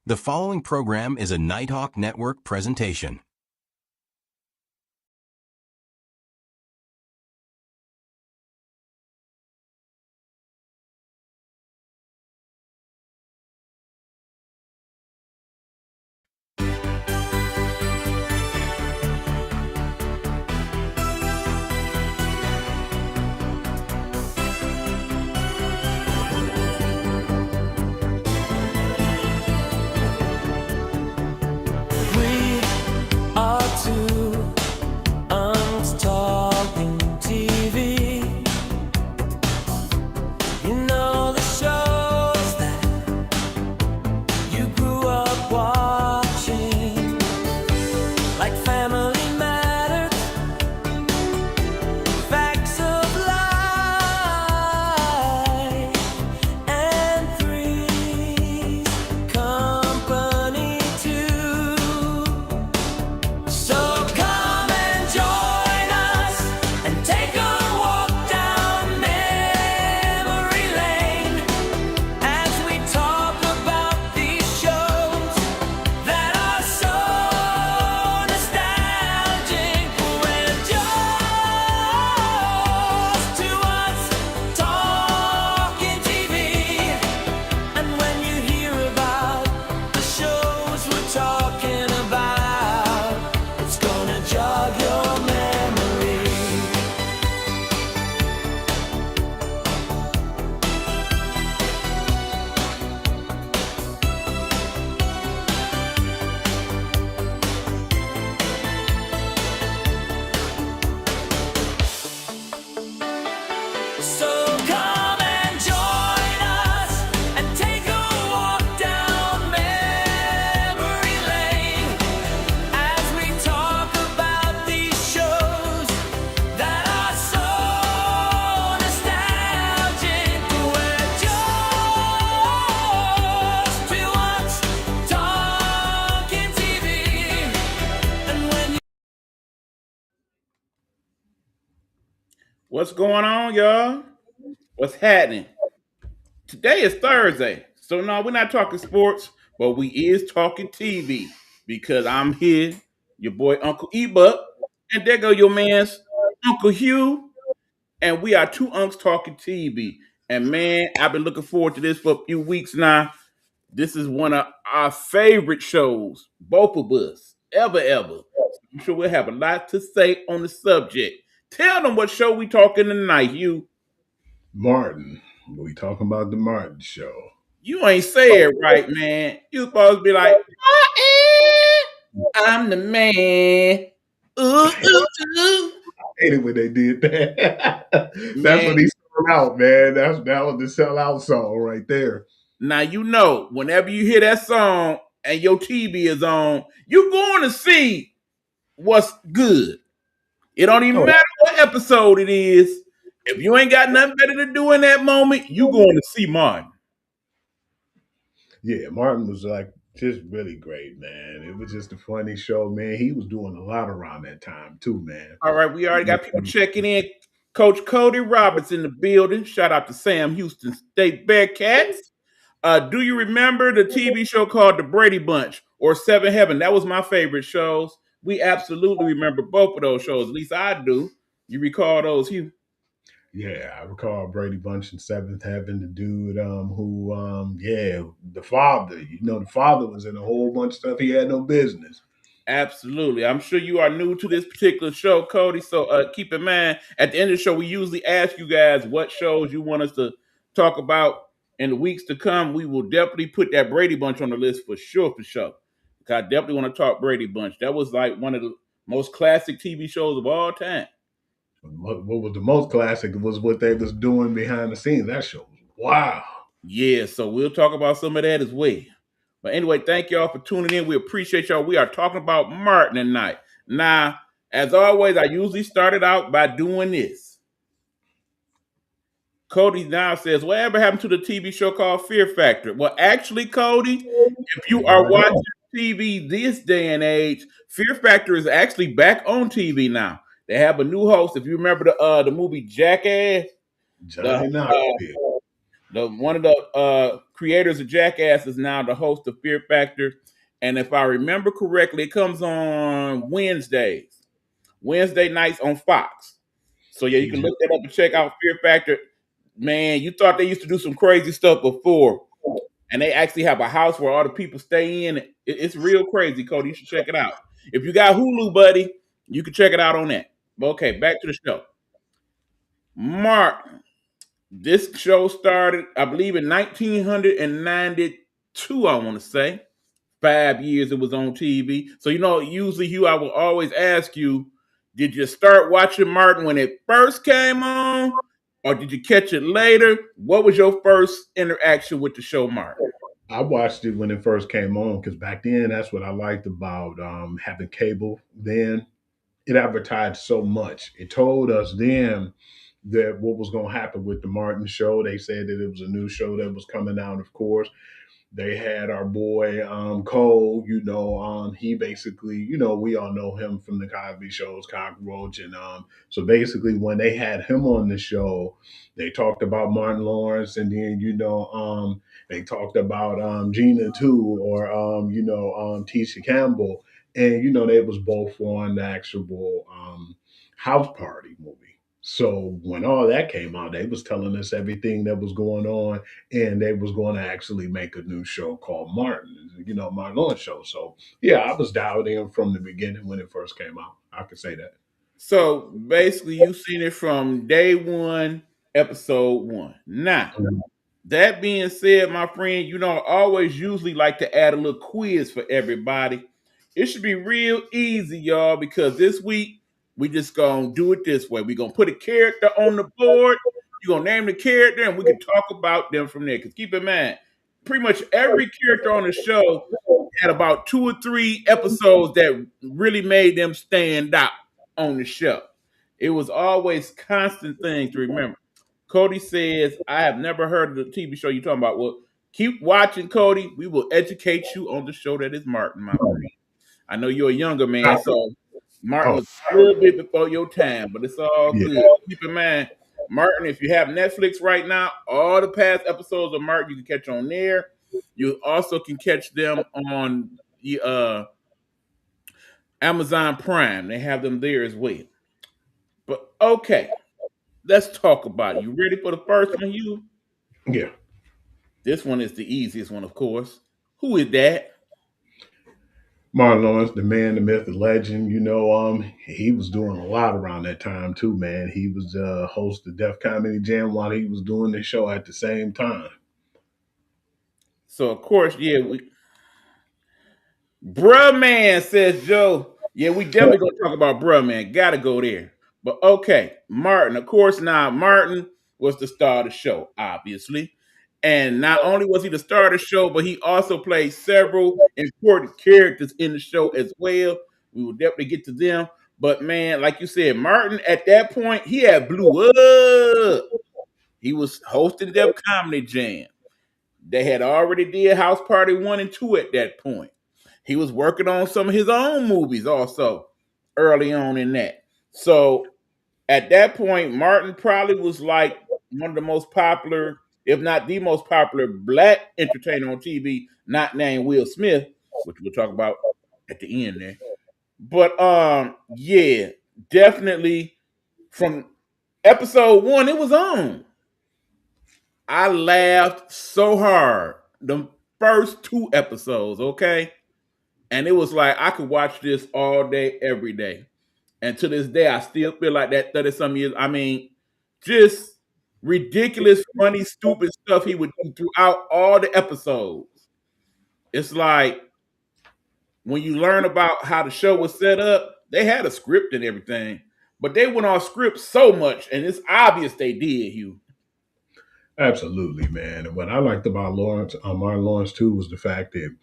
The following program is a Nighthawk Network presentation. We are two Unks Talking TV. You know the shows that you grew up watching, like Family Matters, Facts of Life, and Three's Company too. So come and join us and take a walk down memory lane as we talk about these shows that are so nostalgic. We're just two us talking TV, and when you hear about the shows we're talking about, it's gonna jog your memory. So come and join us and take a walk down memory lane as we talk about these shows that are so nostalgic. We're just two Unks Talking TV, and when you What's going on, y'all? What's happening? Today is Thursday, so no, we're not talking sports, but we is talking TV because I'm here, your boy Uncle E-Buck, and there go your man's Uncle Hugh, and we are two Unks talking TV. And man, I've been looking forward to this for a few weeks now. This is one of our favorite shows, both of us, ever. I'm sure we'll have a lot to say on the subject. Tell them what show we talking tonight, Hugh. Martin. We talking about the Martin show. You ain't say it right, man. You supposed to be like, I'm the man. Ooh. Hated when they did that. That's Man. when he sold out, man. That was the sellout song right there. Now you know, whenever you hear that song and your TV is on, you're going to see what's good. It don't even matter what episode it is. If you ain't got nothing better to do in that moment, you going to see Martin. Yeah, Martin was like just really great, man. It was just a funny show, man. He was doing a lot around that time too, man. All right, we already got people checking in. Coach Cody Roberts in the building. Shout out to Sam Houston State Bearcats. Do you remember the TV show called The Brady Bunch or Seven Heaven? That was my favorite shows. We absolutely remember both of those shows. At least I do. You recall those, Hugh? Yeah, I recall Brady Bunch and Seventh Heaven, the dude the father. You know, the father was in a whole bunch of stuff he had no business. Absolutely. I'm sure you are new to this particular show, Cody. So keep in mind, at the end of the show, we usually ask you guys what shows you want us to talk about in the weeks to come. We will definitely put that Brady Bunch on the list for sure. Because I definitely want to talk Brady Bunch. That was like one of the most classic TV shows of all time. What was the most classic was what they was doing behind the scenes. That show was wow. Yeah, so we'll talk about some of that as well. But anyway, thank y'all for tuning in. We appreciate y'all. We are talking about Martin tonight. Now, as always, I usually started out by doing this. Cody now says, whatever happened to the TV show called Fear Factor? Well, actually, Cody, if you are watching TV this day and age, Fear Factor is actually back on TV now. They have a new host. If you remember the movie Jackass, Johnny one of the creators of Jackass is now the host of Fear Factor. And if I remember correctly, it comes on Wednesday nights on Fox. So yeah, you can look that up and check out Fear Factor. Man, you thought they used to do some crazy stuff before, and they actually have a house where all the people stay in. It's real crazy, Cody. You should check it out. If you got Hulu, buddy, you can check it out on that. But okay, back to the show. Mark, this show started, I believe, in 1992. I want to say 5 years it was on TV. So usually, Hugh, I will always ask you, did you start watching Martin when it first came on, or did you catch it later? What was your first interaction with the show, Martin? I watched it when it first came on because back then that's what I liked about having cable. Then it advertised so much. It told us then that what was going to happen with the Martin show. They said that it was a new show that was coming out, of course. They had our boy Cole, he basically, we all know him from the Cosby shows, Cockroach. And so basically, when they had him on the show, they talked about Martin Lawrence, and then, they talked about Gina too, or, Tisha Campbell. And, they was both on the actual House Party movie. So when all that came out, they was telling us everything that was going on, and they was going to actually make a new show called Martin, Martin Lawrence show. So yeah, I was dialed in from the beginning when it first came out. I could say that. So basically, you've seen it from day one, episode one. Now, that being said, my friend, I always usually like to add a little quiz for everybody. It should be real easy, y'all, because this week we just gonna do it this way. We're gonna put a character on the board. You're gonna name the character, and we can talk about them from there. Because keep in mind, pretty much every character on the show had about 2 or 3 episodes that really made them stand out on the show. It was always constant thing to remember. Cody says, I have never heard of the TV show you're talking about. Well, keep watching, Cody. We will educate you on the show that is Martin, my friend. I know you're a younger man, so Martin Oh, was a little bit before your time, but it's all yeah. good. Keep in mind, Martin, if you have Netflix right now, all the past episodes of Martin you can catch on there. You also can catch them on the Amazon Prime. They have them there as well. But okay, let's talk about it. You ready for the first one, you? Yeah. This one is the easiest one, of course. Who is that? Martin Lawrence, the man, the myth, the legend, he was doing a lot around that time too, man. He was host of Def Comedy Jam while he was doing the show at the same time. So, of course, yeah, Bruh Man, says Joe. Yeah, we definitely gonna talk about Bruh Man. Gotta go there. But okay, Martin. Of course, now Martin was the star of the show, obviously. And not only was he the star of the show, but he also played several important characters in the show as well. We will definitely get to them. But man, like you said, Martin at that point, he had blew up. He was hosting Def Comedy Jam. They had already did House Party 1 and 2 at that point. He was working on some of his own movies also early on in that. So at that point, Martin probably was like one of the most popular, if not the most popular, black entertainer on TV, not named Will Smith, which we'll talk about at the end there. But yeah, definitely from episode 1, it was on. I laughed so hard the first 2 episodes, okay? And it was like I could watch this all day, every day. And to this day, I still feel like that 30 some years. I mean, just ridiculous, funny, stupid stuff he would do throughout all the episodes. It's like when you learn about how the show was set up, they had a script and everything, but they went off script so much, and it's obvious they did, Hugh. Absolutely, man. And what I liked about Martin Lawrence too, was the fact that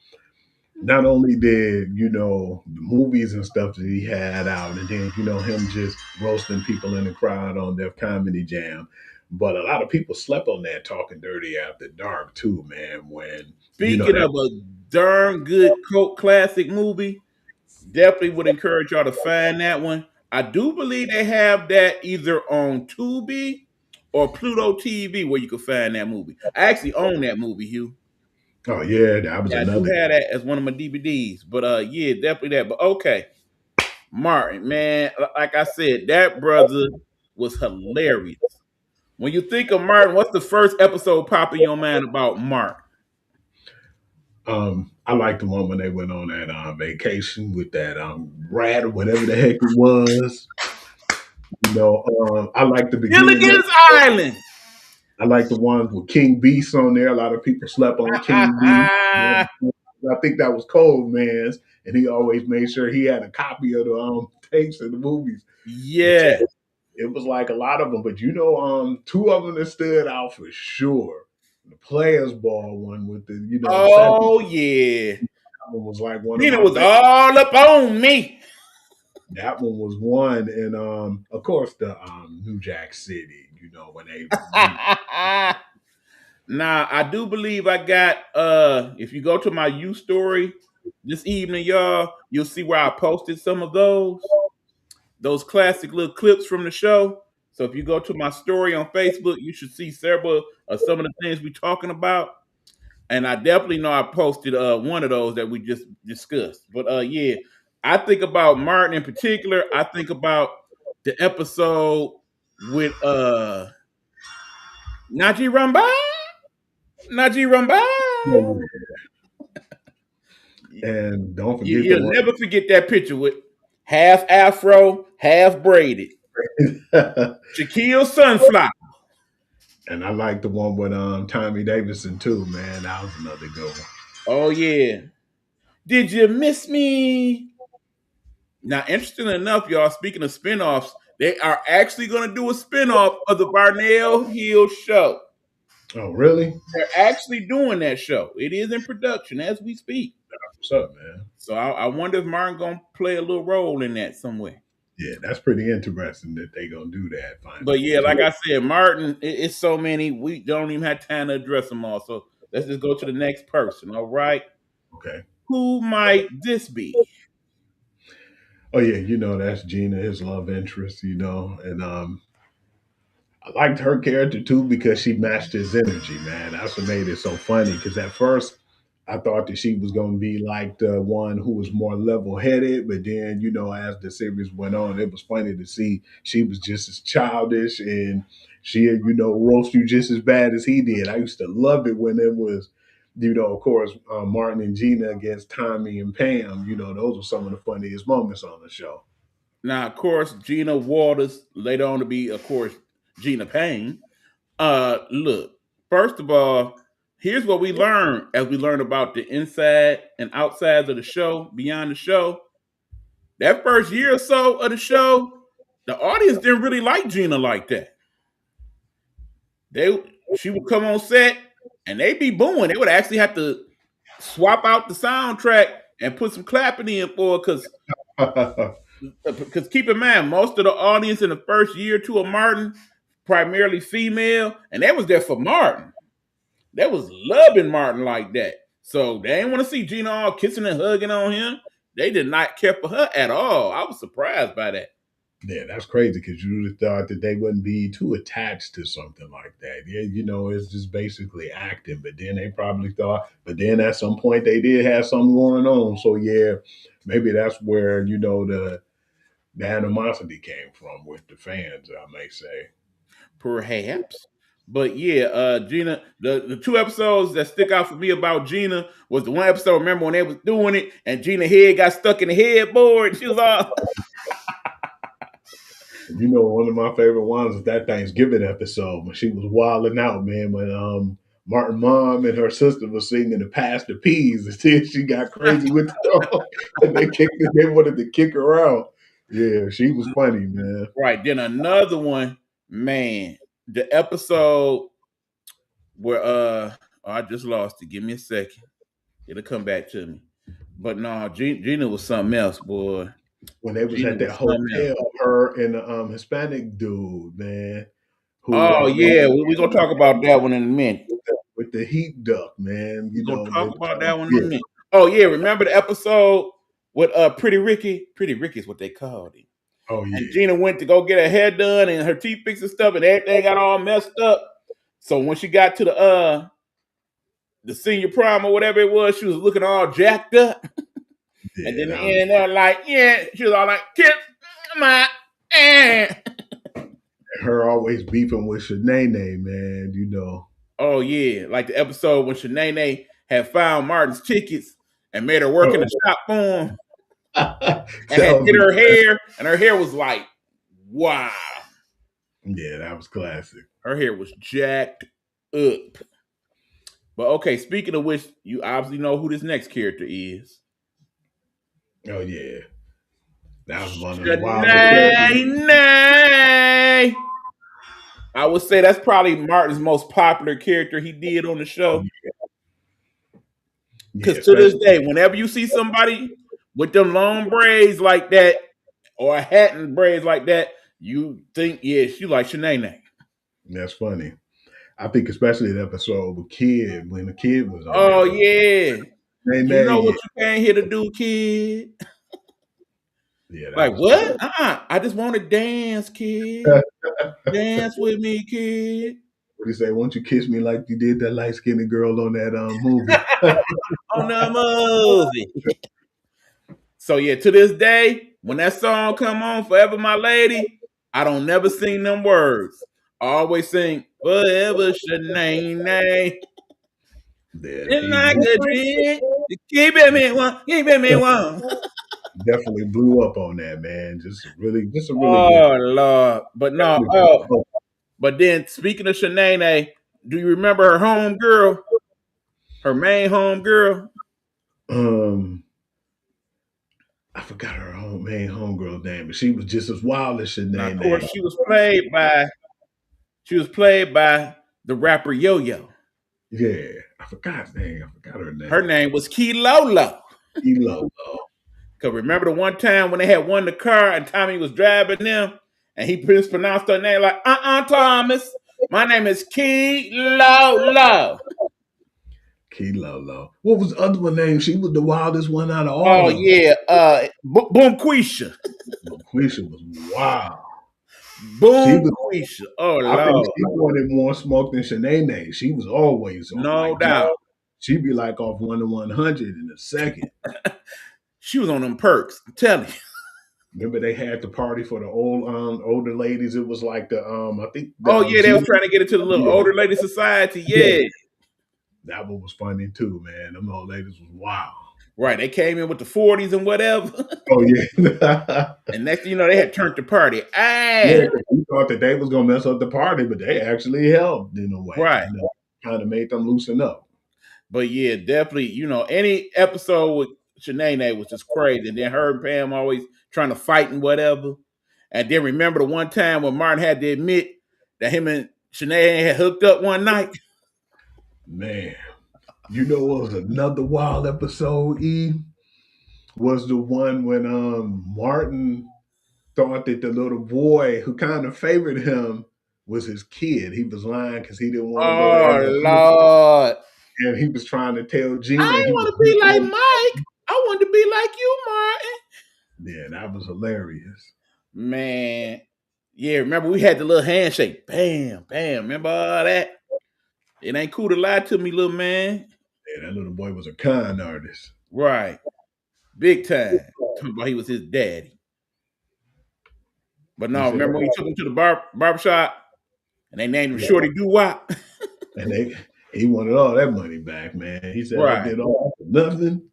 not only did the movies and stuff that he had out, and then him just roasting people in the crowd on Def Comedy Jam, but a lot of people slept on that Talking Dirty After Dark too, man. When Speaking of a darn good cult classic movie, definitely would encourage y'all to find that one. I do believe they have that either on Tubi or Pluto TV where you can find that movie. I actually own that movie, Hugh. Oh yeah, that was Yeah, I do another. have that as one of my DVDs. But yeah, definitely that. But okay, Martin, man, like I said, that brother was hilarious. When you think of Martin, what's the first episode pop in your mind about Martin? I like the one when they went on that vacation with that rat or whatever the heck it was. I like the beginning of. Gilligan's Island. I like the ones with King Beast on there. A lot of people slept on King Beast. I think that was Cold Man's, and he always made sure he had a copy of the tapes of the movies. But Yeah. it was like a lot of them. But two of them that stood out for sure. The Players Ball one with the second Oh yeah. one was like one of Gina my was favorites. all up on me. That one was one, and of course the New Jack City. When they Now I do believe I got if you go to my U story this evening, y'all, you'll see where I posted some of those classic little clips from the show. So if you go to my story on Facebook, you should see several of some of the things we're talking about. And I definitely know I posted one of those that we just discussed. But yeah, I think about Martin in particular. I think about the episode with Najee Rumba. Najee Rumba. and don't You, forget the you'll one. never forget that picture with half afro, half braided. Shaquille Sunflower. And I like the one with Tommy Davidson too, man. That was another good one. Oh yeah. Did you miss me? Now, interesting enough, y'all, speaking of spinoffs, they are actually going to do a spinoff of the Barnell Hill show. Oh, really? They're actually doing that show. It is in production as we speak. What's up, man? So I wonder if Martin going to play a little role in that somewhere. Yeah, that's pretty interesting that they gonna do that. Finally. But yeah, like I said, Martin, it's so many, we don't even have time to address them all. So let's just go to the next person, all right? Okay. Who might this be? Oh yeah, that's Gina, his love interest, and I liked her character too because she matched his energy, man. That's what made it so funny. Because at first, I thought that she was going to be like the one who was more level headed, but then, as the series went on, it was funny to see she was just as childish and roast you just as bad as he did. I used to love it when it was, of course, Martin and Gina against Tommy and Pam. Those were some of the funniest moments on the show. Now, of course, Gina Waters, later on to be, of course, Gina Payne. Look, first of all, here's what we learned as we learned about the inside and outsides of the show, beyond the show. That first year or so of the show, the audience didn't really like Gina like that. She would come on set and they'd be booing. They would actually have to swap out the soundtrack and put some clapping in for because keep in mind, most of the audience in the first year or two of Martin, primarily female, and they was there for Martin. They was loving Martin like that. So they didn't want to see Gina all kissing and hugging on him. They did not care for her at all. I was surprised by that. Yeah, that's crazy because you would have thought that they wouldn't be too attached to something like that. Yeah, it's just basically acting. But then they probably thought, but then at some point they did have something going on. So yeah, maybe that's where the animosity came from with the fans, I may say. Perhaps. But yeah, Gina, the two episodes that stick out for me about Gina was the one episode, remember when they was doing it and Gina head got stuck in the headboard. She was all One of my favorite ones is that Thanksgiving episode when she was wilding out, man, when Martin mom and her sister was singing the Pass the Peas and then she got crazy with them and they wanted to kick her out. Yeah, she was funny, man. right. Then another one, man, the episode where I just lost it. Give me a second. It'll come back to me. But no, Gina was something else, boy. When they was Gina at that was something else. hotel, her and the Hispanic dude, man, who Oh yeah, we're gonna talk about that one in a minute. with the heat duck, man. We're gonna talk about that one in a minute. Oh yeah, remember the episode with Pretty Ricky? Pretty Ricky is what they called him. Oh yeah. And Gina went to go get her hair done and her teeth fixed and stuff, and everything got all messed up. So when she got to the senior prom or whatever it was, she was looking all jacked up. Yeah, And then that the was- end, they're like, yeah, she was all like, kiss my ass. her always beefing with Shanae, man. You know. Oh, yeah. Like the episode when Shanae had found Martin's tickets and made her work in the shop for him That and had was did her a- hair. And her hair was like, wow. yeah, that was classic. Her hair was jacked up. But okay, speaking of which, you obviously know who this next character is. Oh yeah, that was one of the wildest Shanae. characters. I would say that's probably Martin's most popular character he did on the show. Because to this day, whenever you see somebody with them long braids like that, or a hat and braids like that, you think, yeah, she like Shanae. That's funny. I think especially the episode with Kid when the kid was on. Oh there. yeah, Nene, you know what you came here to do, kid? Yeah, that Like was what? I just want to dance, kid. Dance with me, kid. What do you say? Won't you kiss me like you did that light skinned girl on that movie? On the movie. So yeah, to this day, when that song come on, Forever My Lady, I don't never sing them words. I always sing Forever Shanae. Yeah, It's like a dream. Keeping me warm, keeping me warm. definitely blew up on that, man. Just a really Oh Lord. But no, good. but then speaking of Shanae, do you remember her home girl? Her main home girl? I forgot her main homegirl's name, but she was just as wild as Now, Shanae. of course, she was played by the rapper Yo-Yo. Yeah, I forgot his name. I forgot her name. Her name was Kilolo. Elo. Because remember the one time when they had won the car and Tommy was driving them and he mispronounced her name like, Thomas. My name is Kilolo. Kilolo. What was the other one name? She was the wildest one out of all Oh, of them. yeah. Boom Quisha. Quisha was wild. Boom Quisha. Oh, I think Lord. she wanted more smoke than Shanae. She was always on. No doubt. She'd be like off 1 to 100 in a second. She was on them perks. I'm telling you. Remember they had the party for the older ladies. It was like the I think. They were trying to get into the little older lady society. Yeah. That one was funny too, man. Them old ladies was wild. Right. They came in with the 40s and whatever. Oh yeah. And next thing you know, they had turned the party. Yeah, we thought that they was gonna mess up the party, but they actually helped in a way. Right. You know, kind of made them loosen up. But yeah, definitely, any episode with Shanae was just crazy. And then her and Pam always trying to fight and whatever. And then remember the one time when Martin had to admit that him and Shanae had hooked up one night? Man, you know what was another wild episode, E? Was the one when Martin thought that the little boy who kind of favored him was his kid. He was lying because he didn't want to go there. Oh, Lord. And he was trying to tell Gina. I didn't want to be like Mike. I wanted to be like you, Martin. Yeah, that was hilarious. Man. Yeah, remember we had the little handshake. Bam, bam. Remember all that? It ain't cool to lie to me, little man. Yeah, that little boy was a con artist. Right. Big time. Talking about he was his daddy. But no, remember when he took him to the barbershop and they named him Shorty Doo-Wop? And he wanted all that money back, man. He said, I did all for nothing.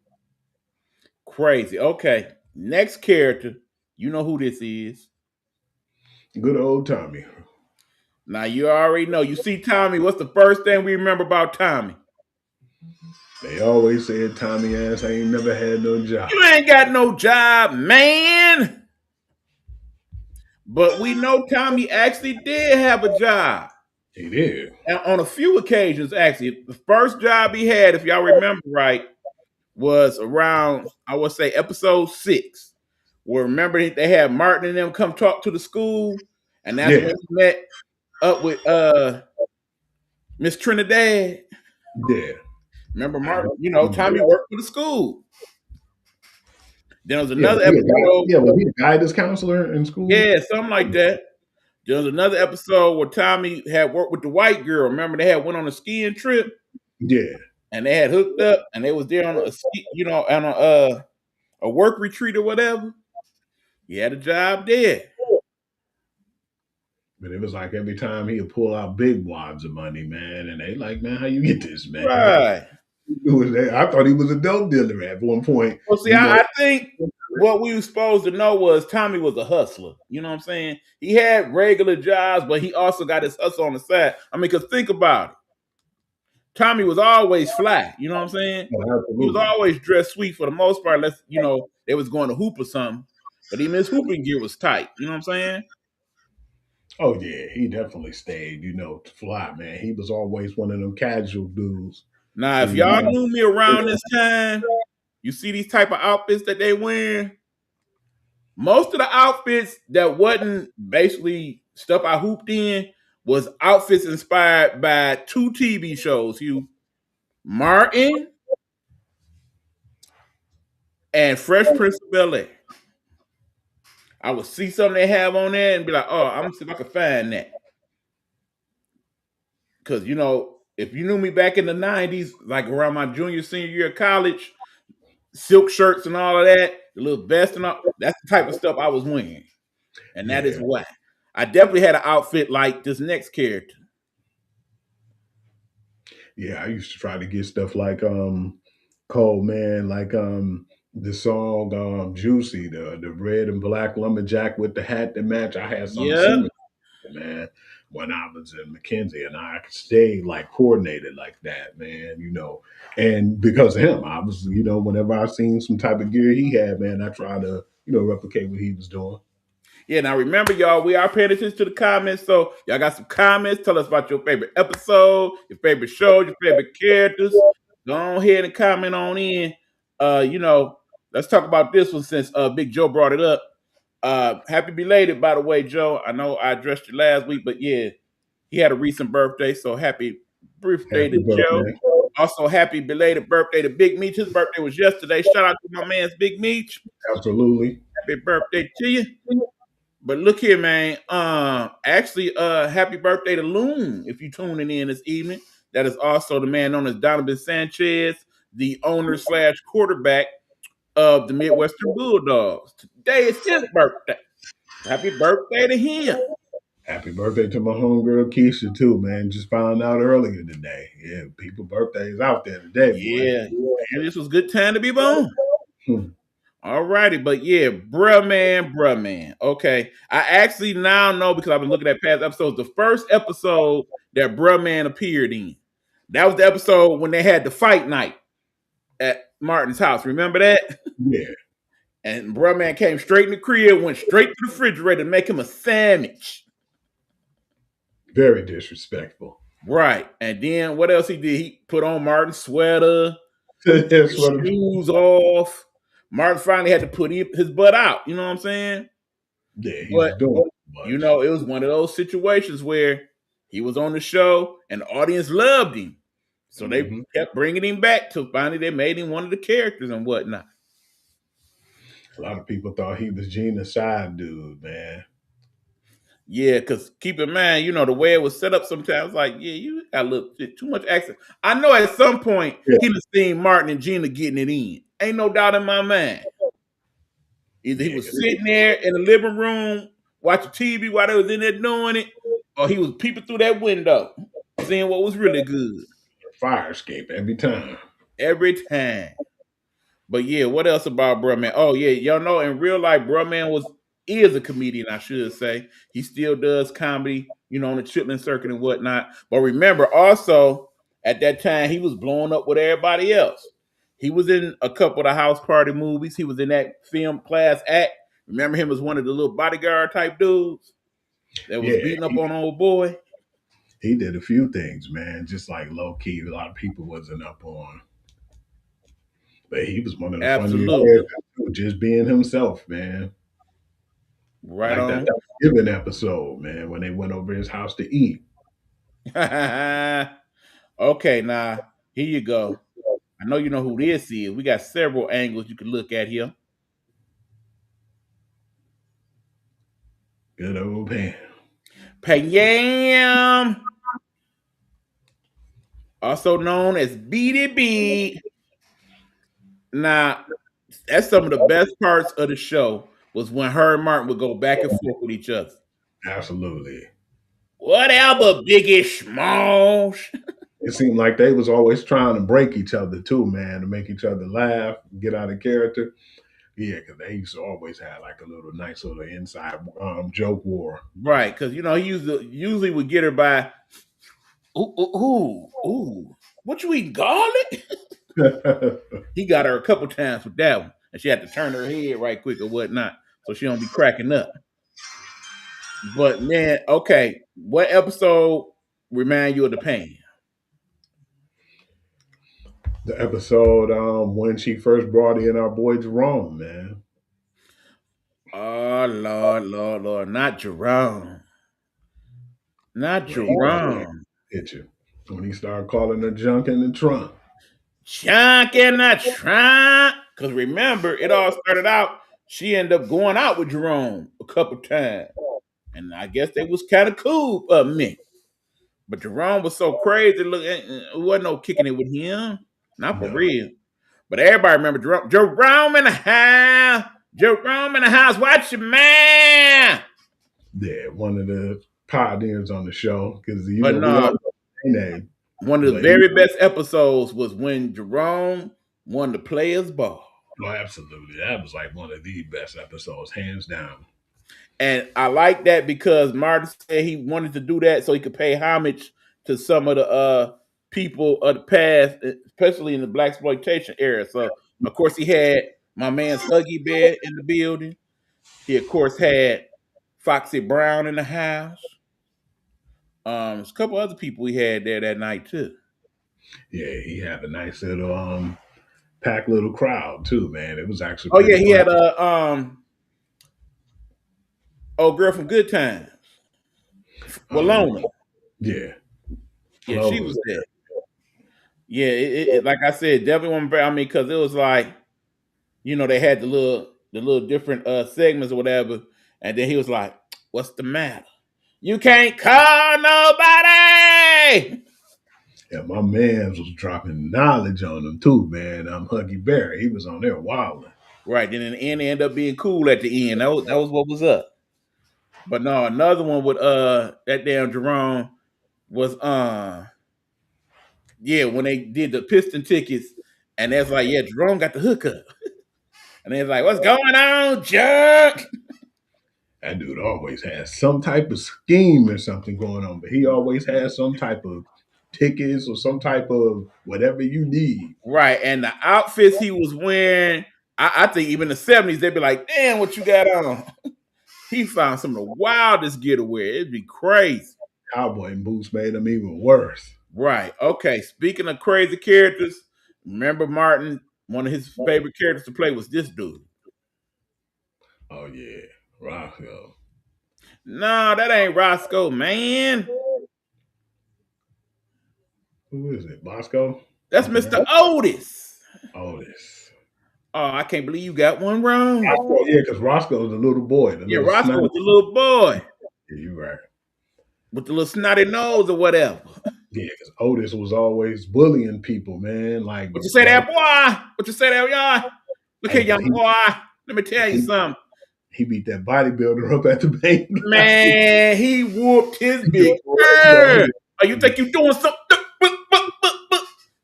Crazy. Okay. Next character. You know who this is. Good old Tommy. Now, you already know. You see Tommy, what's the first thing we remember about Tommy? They always said Tommy ass ain't never had no job. You ain't got no job, man. But we know Tommy actually did have a job. He did. And on a few occasions, actually. The first job he had, if y'all remember right, was around, I would say, episode 6. Where remember they had Martin and them come talk to the school, and that's when he met up with Miss Trinidad. Yeah. Remember Martin, Tommy worked for the school. Then there was another episode. Was he a guidance counselor in school? Yeah, something like that. There was another episode where Tommy had worked with the white girl. Remember they had went on a skiing trip? Yeah. and they had hooked up, and they was there on on a work retreat or whatever. He had a job there. But it was like every time he'd pull out big wads of money, man, and they like, man, how you get this, man? Right. I thought he was a dope dealer at one point. Well, see, You know, I think what we were supposed to know was Tommy was a hustler. You know what I'm saying? He had regular jobs, but he also got his hustle on the side. I mean, because think about it. Tommy was always fly. You know what I'm saying? He was absolutely. always dressed sweet for the most part. Unless, they was going to hoop or something. But even his hooping gear was tight. You know what I'm saying? Oh yeah, he definitely stayed, to fly, man. He was always one of them casual dudes. Now, if Who, y'all knew me around this time, you see these type of outfits that they wear. Most of the outfits that wasn't basically stuff I hooped in was outfits inspired by two TV shows, Hugh. Martin and Fresh Prince of Bel-Air. I would see something they have on there and be like, oh, I'm gonna see if I can find that. Because, if you knew me back in the 90s, like around my senior year of college, silk shirts and all of that, the little vest and all, that's the type of stuff I was wearing. And that is yeah, why. I definitely had an outfit like this next character. yeah. I used to try to get stuff like Cole, man, like the song Juicy, the red and black lumberjack with the hat that match. I had something Yeah. similar, man, when I was in McKenzie, and I could stay like coordinated like that, man. And because of him, I was, whenever I seen some type of gear he had, man, I try to, replicate what he was doing. Yeah, now remember, y'all, we are paying attention to the comments. So y'all got some comments. Tell us about your favorite episode, your favorite show, your favorite characters. Go ahead and comment on in. Let's talk about this one since Big Joe brought it up. Happy belated, by the way, Joe. I know I addressed you last week, but yeah, he had a recent birthday, so happy birthday to Happy Joe. birthday. Also, happy belated birthday to Big Meech. His birthday was yesterday. Shout out to my man's Big Meech. Absolutely. Happy birthday to you. But look here, man. Happy birthday to Loon if you tuning in this evening. That is also the man known as Donovan Sanchez, the owner slash quarterback of the Midwestern Bulldogs. Today is his birthday. Happy birthday to him. Happy birthday to my homegirl Keisha too, man. Just found out earlier today. Yeah, people' birthdays out there today, boy. Yeah, and this was a good time to be born. Hmm. All righty, but yeah, bruh man. Okay. I actually now know because I've been looking at past episodes. The first episode that bruh man appeared in. That was the episode when they had the fight night at Martin's house. Remember that? Yeah, And bruh man came straight in the crib, went straight to the refrigerator to make him a sandwich. very disrespectful. Right. And then what else he did? He put on Martin's sweater, That's what I'm, shoes off. Martin finally had to put his butt out. You know what I'm saying? yeah, he was But doing too much. it was one of those situations where he was on the show and the audience loved him. So they Mhm. kept bringing him back till finally they made him one of the characters and whatnot. A lot of people thought he was Gina's side dude, man. Yeah, because keep in mind, the way it was set up sometimes, like, yeah, you got a little bit too much accent. I know at some point Yeah, he was seeing Martin and Gina getting it in. Ain't no doubt in my mind. Either he yeah, was 'cause sitting there in the living room watching TV while they was in there doing it, or he was peeping through that window, seeing what was really good fire escape every time. every time. But yeah, what else about Bruh Man? Oh yeah, y'all know in real life, Bruh Man is a comedian, I should say. He still does comedy, on the Chitlin circuit and whatnot. But remember, also at that time, he was blowing up with everybody else. He was in a couple of the house party movies. He was in that film Class Act. Remember him as one of the little bodyguard type dudes that was Yeah, beating up on old boy. he did a few things, man. Just like low key, a lot of people wasn't up on. But he was one of the funnier Absolutely. characters too, just being himself, man. Right Like that on. Thanksgiving episode, man, when they went over his house to eat. Okay, now here you go. I know you know who this is. We got several angles you can look at here. Good old Pam. Pam. also known as Beady B. Now, that's some of the best parts of the show was when her and Martin would go back and forth with each other. Absolutely. Whatever, Biggie Smalls. It seemed like they was always trying to break each other too, man, to make each other laugh, get out of character. Yeah, because they used to always have like a little nice little inside joke war. Right, because he usually would get her by, ooh. What you eating, garlic? He got her a couple times with that one, and she had to turn her head right quick or whatnot, so she don't be cracking up. But man, okay, what episode remind you of the pain? The episode when she first brought in our boy Jerome, man. Oh Lord, not Jerome, not When he got that Jerome. picture. When he started calling her junk in the trunk. Junk in the trunk. Because remember, it all started out. She ended up going out with Jerome a couple times, and I guess they was kind of cool for a minute. But Jerome was so crazy. Look, it wasn't no kicking it with him, not for No. real. But everybody remember Jerome. Jerome in the house. Jerome in the house. Watch your man. Yeah, one of the pioneers on the show. Because But we no, all know his name. one of the But very best episodes was when Jerome won the Players Ball. oh, absolutely. That was like one of the best episodes, hands down. And I like that because Martin said he wanted to do that so he could pay homage to some of the people of the past, especially in the black exploitation era. So, of course, he had my man's Huggy Bear in the building. He, of course, had Foxy Brown in the house. There's a couple other people he had there that night too. Yeah, he had a nice little packed little crowd too, man. It was actually Oh yeah, pretty he had fun. a old girl from Good Times, Walona. Yeah. Yeah, Flo she was was there. Yeah, it like I said, definitely one. I mean, because it was like, they had the little different segments or whatever, and then he was like, "What's the matter? You can't call nobody." Yeah, my man's was dropping knowledge on him too, man. Huggy Bear, he was on there wilding. Right. Then in the end, they ended up being cool at the end. That was what was up. But no, another one with that damn Jerome was yeah, when they did the piston tickets, and that's like, yeah, Jerome got the hookup. And they're like, "What's going on, Chuck?" That dude always has some type of scheme or something going on, but he always has some type of tickets or some type of whatever you need. Right. And the outfits he was wearing, I think even in the 70s, they'd be like, "Damn, what you got on?" He found some of the wildest gear to wear. It'd be crazy. Cowboy boots made him even worse. Right. Okay. Speaking of crazy characters, remember Martin, one of his favorite characters to play was this dude. Oh yeah, Roscoe. No, that ain't Roscoe, man. Who is it? Bosco? That's Mr. Otis. Otis. Oh, I can't believe you got one wrong. Roscoe, yeah, because Roscoe's the little boy. The Yeah, little Roscoe snotty- was the little boy Yeah, you're right. with the little snotty nose or whatever. Yeah, because Otis was always bullying people, man. Like, What you say there, boy? What you say there, y'all? Look here, Hey, young he- boy. Let me tell you something. he beat that bodybuilder up at the bank. Man, he whooped his big ass. Oh, you think you doing something?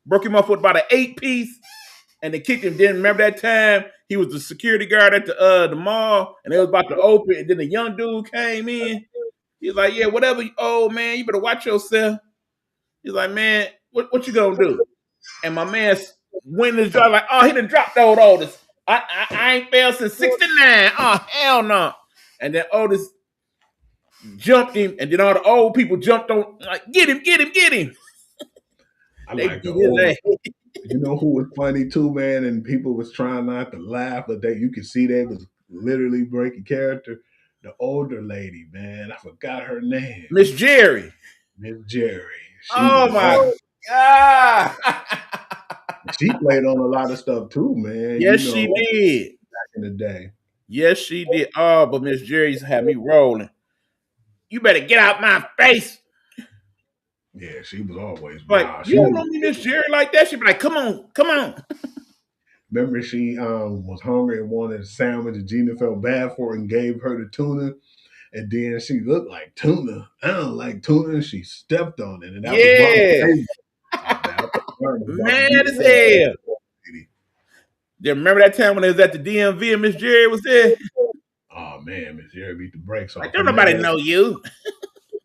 Broke him off with about an 8-piece, and they kicked him. Then remember that time he was the security guard at the mall, and they was about to open, and then the young dude came in. He's like, "Yeah, whatever, old man, you better watch yourself." He's like, "Man, what you gonna do?" And my man went in his jaw like, "Oh, he done dropped old Otis. I ain't failed since '69. Oh, hell no." And then Otis jumped him, and then all the old people jumped on, like, get him. I They like the beat his old. ass. You know who was funny too, man, and people was trying not to laugh, but you could see they was literally breaking character. The older lady, man, I forgot her name. Miss Jerry. Miss Jerry. Oh my God. She played on a lot of stuff too, man. Yes, you know, she did. back in the day. Yes, she did. Oh, but Miss Jerry's had me rolling. You better get out my face. Yeah, she was always Like, wild. you don't know me, Miss Jerry, like that. She'd be like, come on, come on. Remember, she was hungry and wanted a sandwich, and Gina felt bad for her and gave her the tuna. And then she looked like tuna. I don't like tuna. And she stepped on it, and that was Mama Yeah. Payne. Oh, man, I think Mama was about to Mad beat as her ass. hell. You remember that time when they was at the DMV and Miss Jerry was there? Oh man, Miss Jerry beat the brakes Like, off. don't And then nobody know you.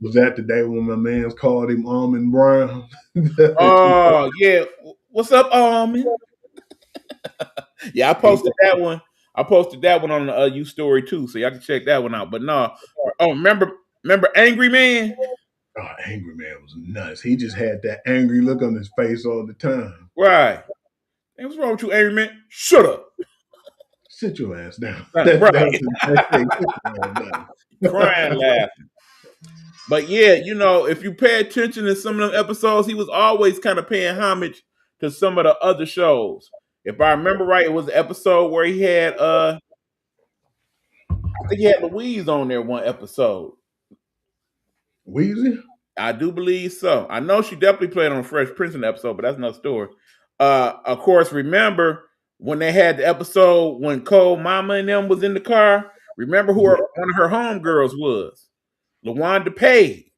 was that the day when my man's called him Almond Brown? Oh, yeah. What's up, Almond? Yeah, I posted that one. I posted that one on the U story too, so y'all can check that one out. But no, oh, remember Angry Man? Oh, Angry Man was nuts. He just had that angry look on his face all the time. Right. Hey, what's wrong with you, Angry Man? Shut up. Sit your ass down. Right. That was his best thing. Sit your ass down. Crying, laughing. But yeah, if you pay attention to some of them episodes, he was always kind of paying homage to some of the other shows. If I remember right, it was the episode where he had I think he had Louise on there one episode. Weezy? I do believe so. I know she definitely played on a Fresh Prince in the episode, but that's another story. Of course, remember when they had the episode when Cole Mama and them was in the car? Remember who one of her homegirls was? LaWanda Page.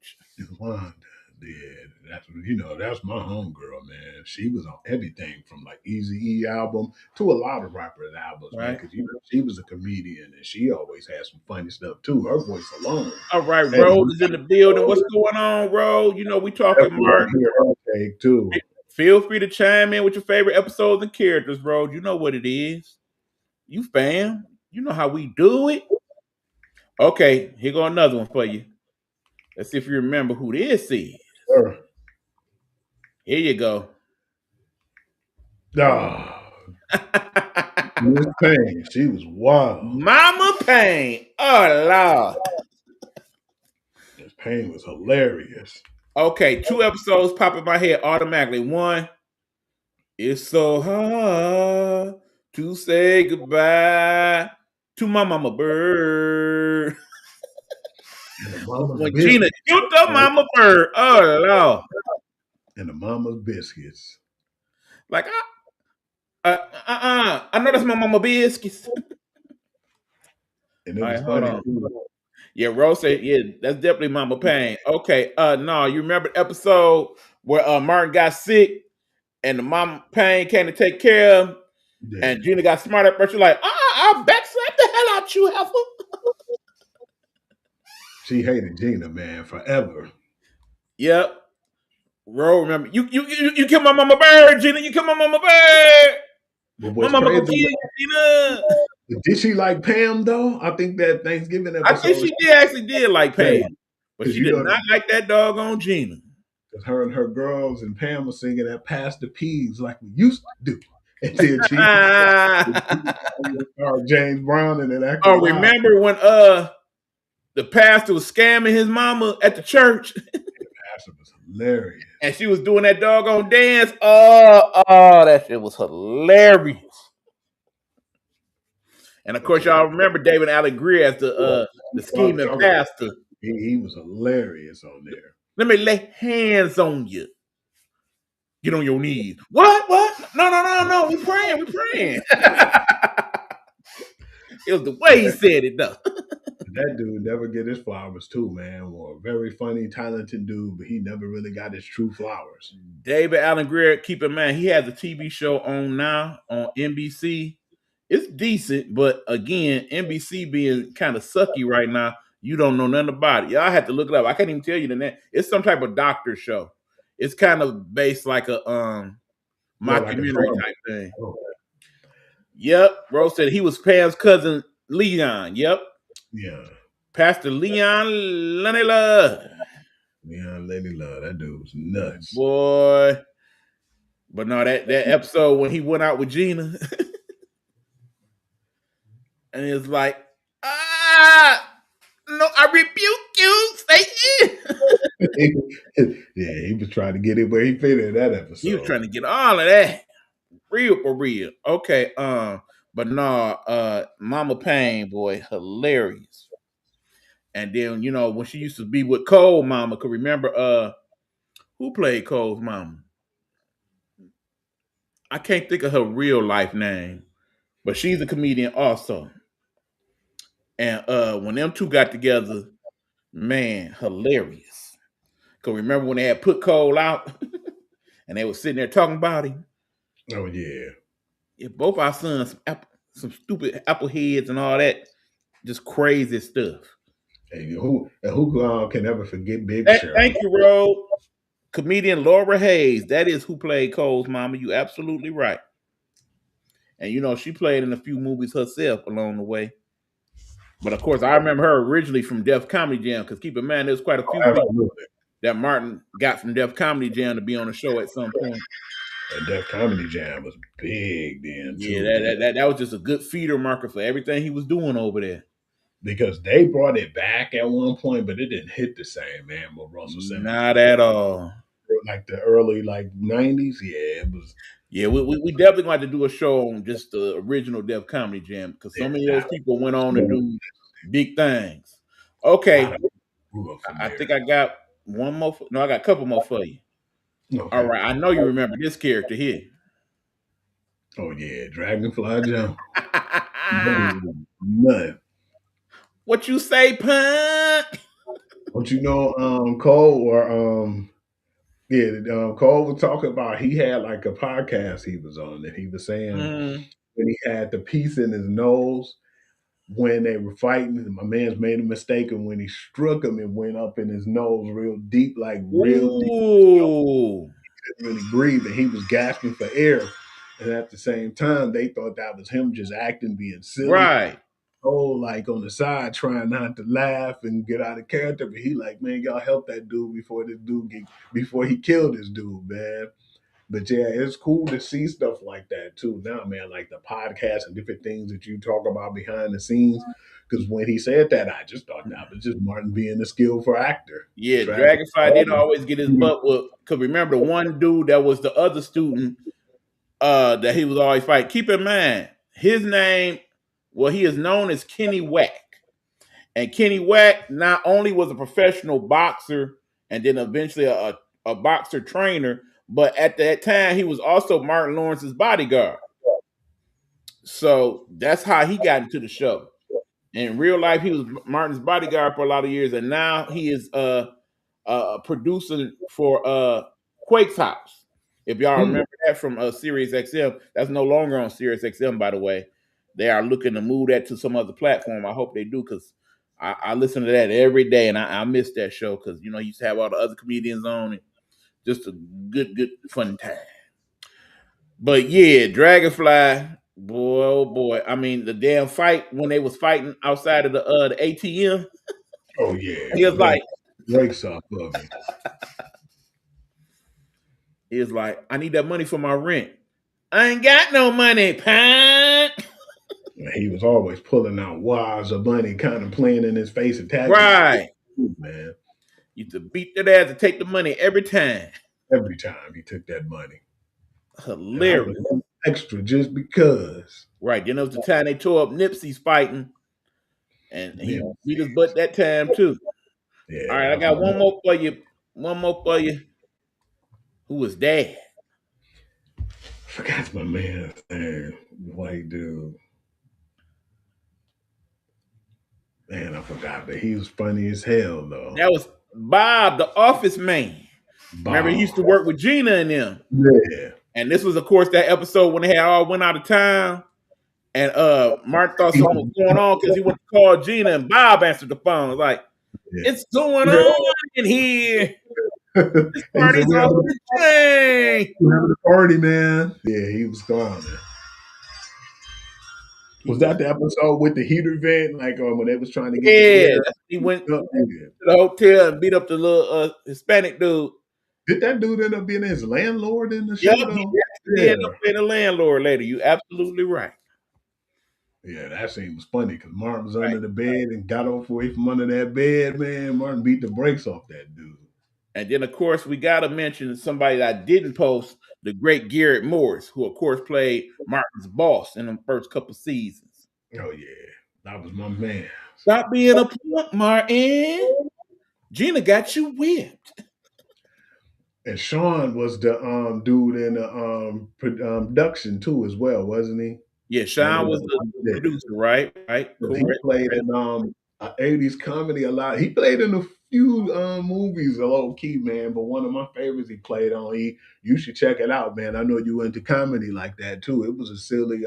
Wanda did. That's my homegirl, man. She was on everything from like Easy E album to a lot of rappers' albums, man. Right. Because she was a comedian and she always had some funny stuff too. Her voice alone. All right, Hey, Rose is in the building. What's going on, Rose? We talking definitely Mark. want to hear her take too. Feel free to chime in with your favorite episodes and characters, Rose. You know what it is. You fam. You know how we do it. Okay, here go another one for you. Let's see if you remember who this is. Her. Here you go. Ah, Miss Payne, she was wild. Mama Payne. Oh, Lord. Miss Payne was hilarious. Okay, 2 episodes pop in my head automatically. One, it's so hard to say goodbye to my mama bird. And the Mama's When biscuits. Gina killed the mama bird. Oh, Lord. And the Mama's biscuits. Like, I know that's my mama biscuits. And it All was right, hold funny on. too. Yeah, Rose said, yeah, that's definitely Mama Payne. Okay, no, you remember the episode where Martin got sick and the Mama Payne came to take care of him, Yeah. and Gina got smart up, but she's like, I'll backslap the hell out you, heifer. She hated Gina, man, forever. Yep. Rose, remember, you killed my mama bird, Gina. You killed my mama bird. But My what's mama gonna crazy, kill you, Gina. did she like Pam though? I think that Thanksgiving I episode, think she actually did like Pam, but 'cause she you did know- not like that doggone Gina. because her and her girls and Pam was singing that "Pass the Peas" like we used to do. Until James Brown and then that. Oh, remember when the pastor was scamming his mama at the church Pastor was hilarious. and she was doing that doggone dance? Oh, that shit was hilarious. And of course, y'all remember David Allen Greer as the scheming pastor. He was hilarious on there. Let me lay hands on you. Get on your knees. What? No. We praying. It was the way he said it, though. That dude never get his flowers too, man. Well, a very funny, talented dude, but he never really got his true flowers. David Allen Greer, keep in mind, he has a TV show on now on NBC. It's decent, but again, NBC being kind of sucky right now, you don't know nothing about it. Y'all have to look it up. I can't even tell you the name. It's some type of doctor show. It's kind of based like a mockumentary type thing. Oh. Yep. Rose said he was Pam's cousin Leon. Yep. Yeah. Pastor Leon Lenny Love. Leon Lady Love. That dude was nuts. Boy. But no, that episode when he went out with Gina. And it's like, no, I rebuke you, Satan. Yeah, he was trying to get it where he fit in that episode. He was trying to get all of that. Real for real. Okay, but no, Mama Payne, boy, hilarious. And then, when she used to be with Cole Mama, could remember Who played Cole's mama? I can't think of her real life name, but she's a comedian also. And when them two got together, man, hilarious. Cause remember when they had put Cole out and they were sitting there talking about him? Oh yeah. Yeah, both our sons, some stupid apple heads and all that, just crazy stuff. Hey, who can ever forget Big Thank Cheryl? you, Ro. Comedian Laura Hayes. That is who played Cole's mama. You absolutely right. And you know, she played in a few movies herself along the way. But of course, I remember her originally from Def Comedy Jam, because keep in mind, there's quite a few people Absolutely. that Martin got from Def Comedy Jam to be on the show at some point. And Def Comedy Jam was big then Yeah, too, man. that was just a good feeder marker for everything he was doing over there. Because they brought it back at one point, but it didn't hit the same, man. What Russell Simmons Not did, at all. like the early like '90s, yeah, it was. Yeah, we definitely going to do a show on just the original Def Comedy Jam, because so many of those people went on to do big things. Okay, Grew up from I there. think I got one more. No, I got a couple more for you. All Okay. right, I know you remember this character here. Oh yeah, Dragonfly Jones. None. What you say, punk? Don't you know Cole or yeah, Cole was talking about he had like a podcast he was on and he was saying Mm. when he had the piece in his nose when they were fighting, my man's made a mistake and when he struck him, it went up in his nose real deep, like real deep. Ooh, Couldn't really breathe and he was gasping for air. And at the same time, they thought that was him just acting, being silly. right. Oh, like on the side, trying not to laugh and get out of character. But he like, man, y'all help that dude before he killed this dude, man. But yeah, it's cool to see stuff like that too. Now, man, like the podcast and different things that you talk about behind the scenes. Because when he said that, I just thought that was just Martin being a skillful actor. Yeah, Trying to Dragonfly did always get his butt whooped. Cause remember the one dude that was the other student that he was always fighting. Keep in mind, his name, well, he is known as Kenny Wack. And Kenny Wack not only was a professional boxer and then eventually a boxer trainer, but at that time he was also Martin Lawrence's bodyguard. So that's how he got into the show. In real life, he was Martin's bodyguard for a lot of years, and now he is a producer for Quake's House. If y'all remember that from Sirius XM, that's no longer on Sirius XM, by the way. They are looking to move that to some other platform. I hope they do, because I listen to that every day, and I miss that show because he used to have all the other comedians on it. Just a good fun time. But yeah, Dragonfly, boy, oh boy. I mean, the damn fight when they was fighting outside of the ATM, Oh yeah, he was like, breaks off of it. I need that money for my rent. I ain't got no money, punk. He was always pulling out wads of money, kind of playing in his face, attacking Right. him. Man, Used to beat that ass to take the money every time. every time he took that money. And I Hilarious. was extra just because. Right. Then there was the time they tore up Nipsey's fighting, and he Yeah, beat his butt that time too. yeah, All right, I that got was one more for you. One more for you. Who was dad? I forgot my man's name. White dude. Man, I forgot, but he was funny as hell though. That was Bob, the office man. Remember, he used to work with Gina and them. Yeah. And this was, of course, that episode when they had all went out of town. And Martin thought something was going on because he went to call Gina, and Bob answered the phone. Was like, Yeah. it's going on in here. This He party's said, off the chain. "We having a party, man." Yeah, he was gone. Man. Was that the episode with the heater vent, like when they was trying to get the Yeah, air? he went to up there? the hotel and beat up the little Hispanic dude. Did that dude end up being his landlord in the show? Yep, he Though? actually ended up being a landlord later. You absolutely right. Yeah, that scene was funny because Martin was Right. under the bed and got off away from under that bed, man. Martin beat the brakes off that dude. And then, of course, we got to mention somebody that I didn't post, the great Garrett Morris, who, of course, played Martin's boss in the first couple seasons. Oh, yeah. That was my man. Stop being a punk, Martin. Gina got you whipped. And Sean was the dude in the production too, as well, wasn't he? Yeah, Like, Sean was the yeah. producer, right? Right. He Correct. played in 80s comedy a lot. He played in a few movies, a low key, man. But one of my favorites he played on. You should check it out, man. I know you into comedy like that too. It was a silly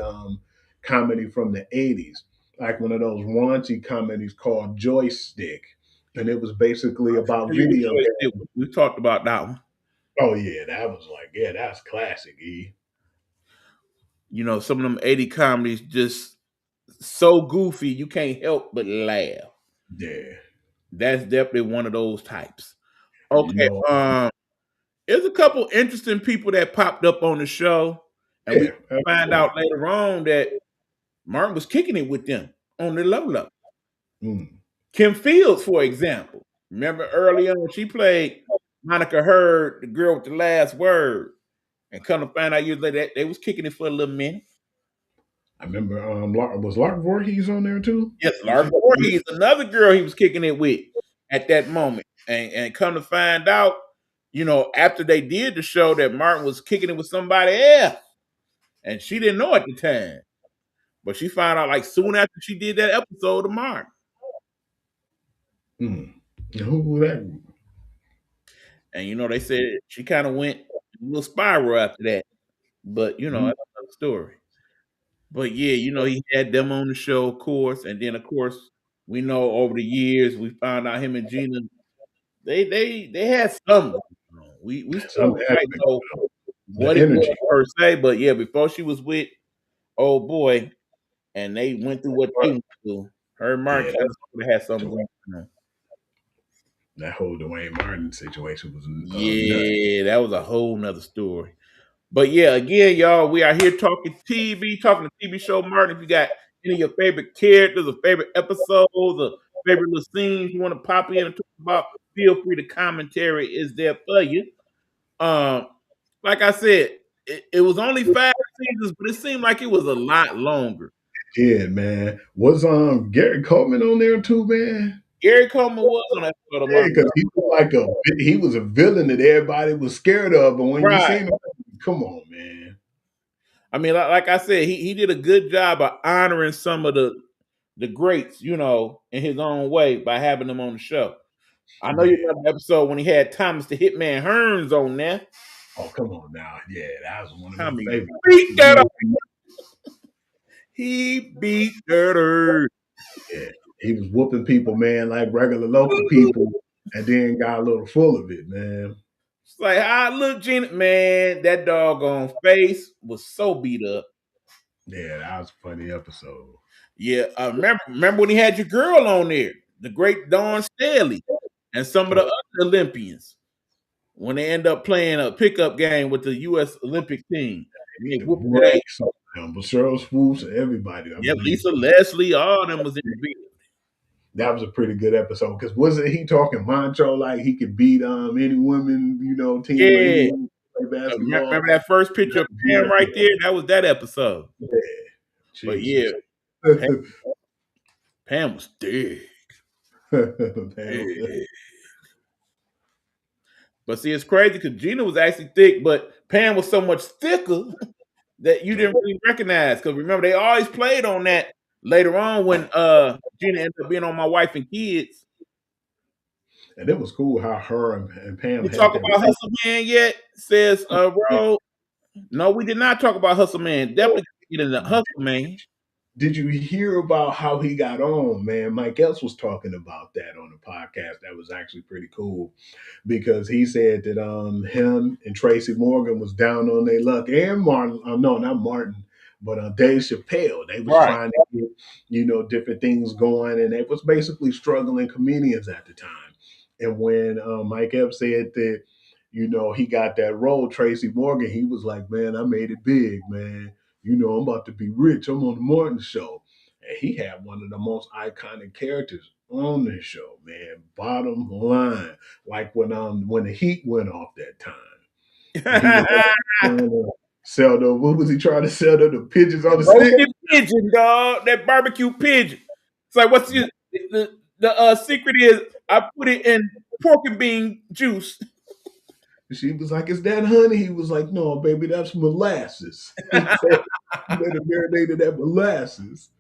comedy from the 80s, like one of those raunchy comedies called Joystick, and it was basically about video games. We talked about that one. Oh yeah, that was like, yeah, that's classic. You know, some of them 80 comedies just so goofy you can't help but laugh. Yeah, That's definitely one of those types. you Okay, know, there's a couple interesting people that popped up on the show, and we yeah, find absolutely. out later on that Martin was kicking it with them on the low level. Mm. Kim Fields, for example. Remember early on, she played Monica Hurd, the girl with the last word. And come to find out years later that they was kicking it for a little minute. I remember was Lark Voorhees on there too? Yes, Lark Voorhees, another girl he was kicking it with at that moment. And come to find out, you know, after they did the show that Martin was kicking it with somebody else. And she didn't know at the time. But she found out like soon after she did that episode of Martin. Mm. Who was that? And you know, they said she kind of went a little spiral after that. But you know, Mm. that's another story. But yeah, you know, he had them on the show, of course, and then of course we know over the years we found out him and Gina they had something. We still Some don't quite aspect, know the what it was energy. per se, but yeah, before she was with old boy and they went through what they went through, her and Mark Yeah, kind of had something going on. that whole Dwayne Martin situation was nuts. Yeah, that was a whole nother story. But yeah, again, y'all, we are here talking TV, talking to TV show Martin. If you got any of your favorite characters or favorite episodes or favorite little scenes you want to pop in and talk about, feel free. The commentary is there for you. Um, like I said, it was only 5 seasons, but it seemed like it was a lot longer. Yeah, man. Was Gary Coleman on there too, man? Gary Coleman was on that episode of Yeah, Martin. because he was a villain that everybody was scared of. But when you Right. seen him, come on, man. I mean, like I said, he did a good job of honoring some of the greats, you know, in his own way by having them on the show. I know you Yeah. remember the episode when he had Thomas the Hitman Hearns on there. Oh, come on now. Yeah, that was one of my Tommy favorites. beat that up. He beat that up. Yeah, he was whooping people, man, like regular local people, and then got a little full of it, man. It's like, how I look, Gina. Man, that doggone face was so beat up. Yeah, that was a funny episode. Yeah, remember when he had your girl on there, the great Dawn Staley, and some of the other Olympians when they end up playing a pickup game with the U.S. Olympic team. And they whooped their ass. Right. But Cheryl Swoops and everybody. I Yeah, believe Lisa Leslie, all of them was in the video. that was a pretty good episode because wasn't he talking macho like he could beat any woman, team where Yeah. he play basketball? Remember that first picture of Pam right there? That was that episode. Yeah. But yeah, Jesus. Pam was dead. Damn. But see, it's crazy because Gina was actually thick, but Pam was so much thicker that you didn't really recognize. Because remember, they always played on that later on when Gina ended up being on My Wife and Kids. And it was cool how her and Pam We had talk that. about Hustle Man yet? Says Ro. No, we did not talk about Hustle Man. Definitely get into Hustle Man. Did you hear about how he got on, man? Mike Epps was talking about that on the podcast. That was actually pretty cool because he said that him and Tracy Morgan was down on their luck, and Martin, no, not Martin, but Dave Chappelle. They was trying to get, different things going, and they was basically struggling comedians at the time. And when Mike Epps said that, he got that role, Tracy Morgan, he was like, man, I made it big, man. I'm about to be rich. I'm on the Martin show. And he had one of the most iconic characters on this show, man. Bottom line. Like when the heat went off that time. What was he trying to sell the pigeons on the stick? Pigeon, dog. That barbecue pigeon. It's like, what's the secret is I put it in pork and bean juice. She was like, "Is that honey?" He was like, "No, baby, that's molasses." He said, "You better marinate in that molasses."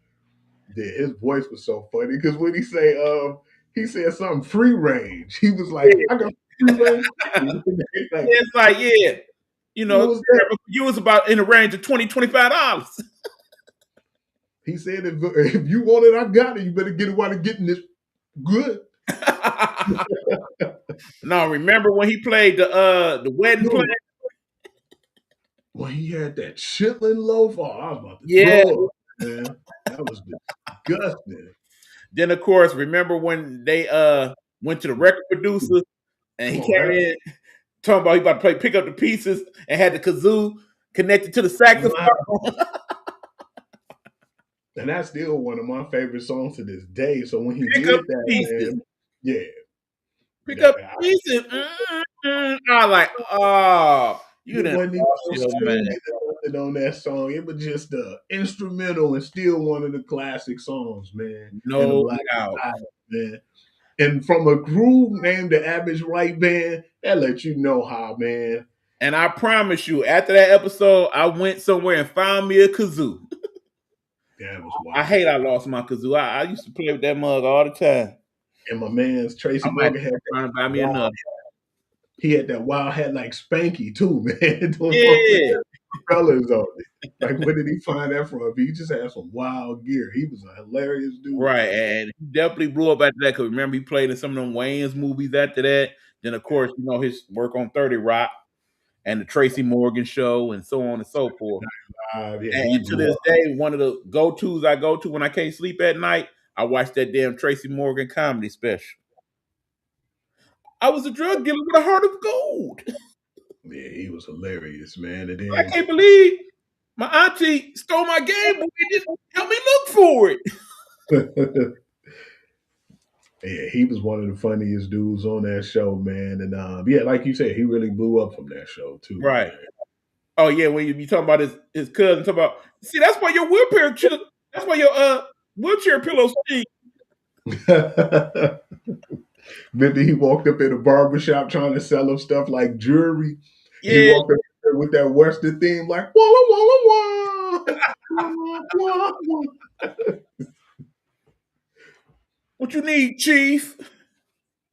Yeah, his voice was so funny because when he said something free range. He was like, "I got free range." Like, It's like, yeah, you what know, was that? you was about in the range of $25. He said, if you want it, I got it. You better get it while it's getting this good. No, remember when he played the wedding plan? Dude, when he had that chitlin loaf, oh, I was about to Yeah. throw up, man. That was disgusting. Then of course, remember when they went to the record producer and he Come came on, in talking about he about to pick up the pieces and had the kazoo connected to the saxophone. and that's still one of my favorite songs to this day. So when he Pick did up the that, pieces. man, yeah, Pick up that, the pieces. I was like, oh, you it didn't wasn't even no lost your man. singing or nothing on that song. It was just instrumental and still one of the classic songs, man. In the No Black doubt. Sabbath, man. And from a group named the Average Right Band, that lets you know how, man. And I promise you, after that episode, I went somewhere and found me a kazoo. That was I wild. hate I lost my kazoo. I used to play with that mug all the time. And my man's Tracy I might Morgan had trying to buy me another. he had that wild hat like Spanky too, man. Doing Yeah. colors on it. Like, where did he find that from? He just had some wild gear. He was a hilarious dude. Right, and he definitely blew up after that because remember he played in some of them Wayans movies after that. Then of course, you know, his work on 30 Rock and the Tracy Morgan Show and so on and so forth. Yeah, And to this day, one of the go-tos I go to when I can't sleep at night, I watch that damn Tracy Morgan comedy special. I was a drug dealer with a heart of gold. Yeah, he was hilarious, man. And I then can't believe my auntie stole my Game Boy and didn't help me look for it. yeah, he was one of the funniest dudes on that show, man. And yeah, like you said, he really blew up from that show too. Right. Oh yeah, when you be talking about his cousin, talking about see that's why your that's why your wheelchair pillow stink. Man. Remember he walked up in a barbershop trying to sell him stuff like jewelry. He Yeah. walked up there with that Western theme like walla walla wah. Wah, wah. What you need, Chief?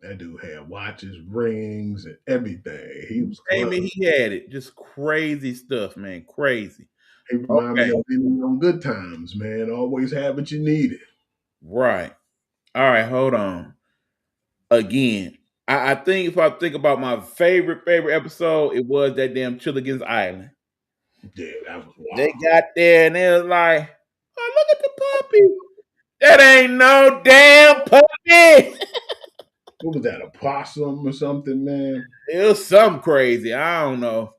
That dude had watches, rings, and everything. He was Name it, close. he had it. Just crazy stuff, man. Crazy. He reminded Okay. me of Living on Good Times, man. Always have what you needed. Right. All right, hold on. Again, I think if I think about my favorite episode, it was that damn Chilligan's Island. Yeah, that was wild. They got there and they was like, oh, look at the puppy. That ain't no damn puppy. What was that, a possum or something, man? It was something crazy. I don't know.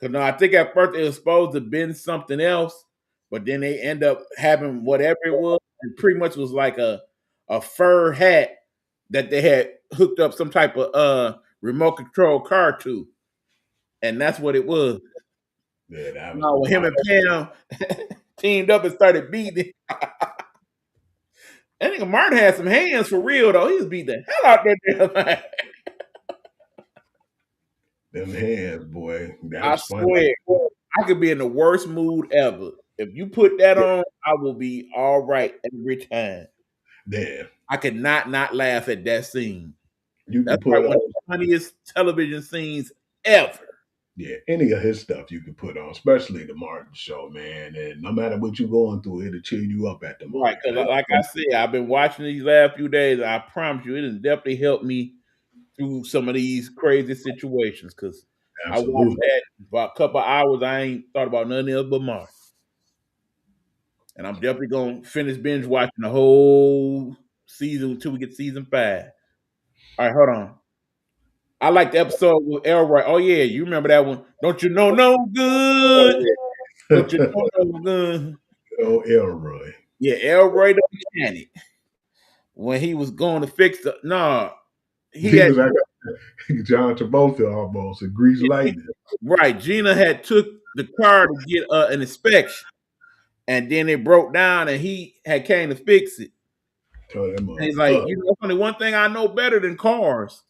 Cause no, I think at first it was supposed to have been something else, but then they end up having whatever it was, and pretty much was like a fur hat that they had hooked up some type of remote control car to. And that's what it was. Yeah, that was No, when him and Pam teamed up and started beating. That nigga Martin had some hands for real though. He was beating the hell out that damn man. them hands, boy. That I was funny. swear, I could be in the worst mood ever. If you put that on, I will be all right every time. Damn. I could not laugh at that scene. You That's can put probably one on, of the funniest television scenes ever. yeah, any of his stuff you can put on, especially the Martin show, man. And no matter what you're going through, it'll cheer you up at the moment. Right, because like I said, I've been watching these last few days. I promise you, it has definitely helped me through some of these crazy situations. Because I watched Absolutely. that for a couple of hours. I ain't thought about nothing else but Martin. And I'm definitely gonna finish binge watching the whole season until we get season 5. All right, hold on. I like the episode with Elroy. Oh yeah, you remember that one? Don't you know no good? Don't you know no good? Oh, Elroy. Yeah, Elroy the mechanic. When he was going to fix the He had was like John Travolta almost, a Grease Lightning. right. Gina had took the car to get an inspection, and then it broke down, and he had came to fix it. Tell them And he's like, you know, only one thing I know better than cars.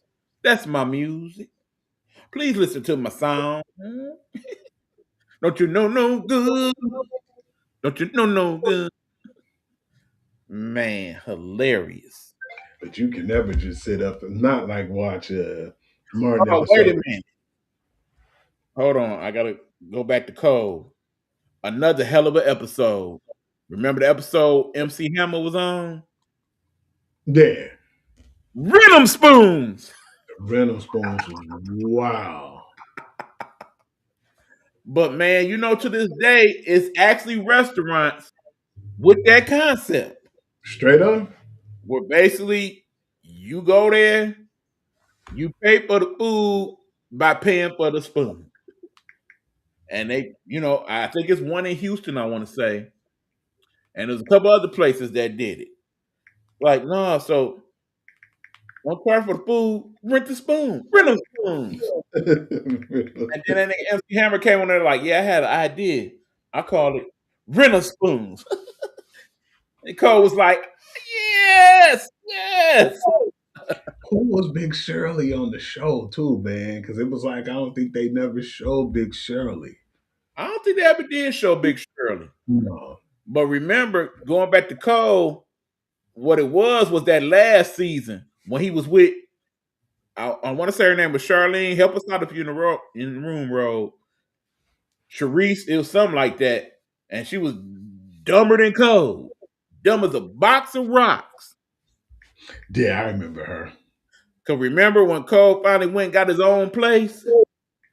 That's my music. Please listen to my song. Don't you know no good? Don't you know no good? Man, hilarious. But you can never just sit up and not like watch Martin Oh, wait episode. a minute. Hold on. I gotta go back to Cole. Another hell of an episode. Remember the episode MC Hammer was on? Yeah, Rhythm spoons. the Reynolds spoons was wow. But man, you know, to this day, it's actually restaurants with that concept Straight up. where basically you go there, you pay for the food by paying for the spoon. And they, you know, I think it's one in Houston, I want to say. And there's a couple other places that did it. Like, no, so one part for the food, rent the spoon, rent the spoons. And then the MC Hammer came on there like, yeah, I had an idea. I called it rent spoons. And Cole was like, yes, yes. Who was Big Shirley on the show too, man? Because it was like I don't think they never showed Big Shirley. I don't think they ever did show Big Shirley. No. But remember, going back to Cole, what it was that last season when he was with, I want to say her name was Charlene. Help us out if you're in the room, Road. Sharice, it was something like that. And she was dumber than Cole. Dumb as a box of rocks. Yeah, I remember her. Because remember when Cole finally went and got his own place?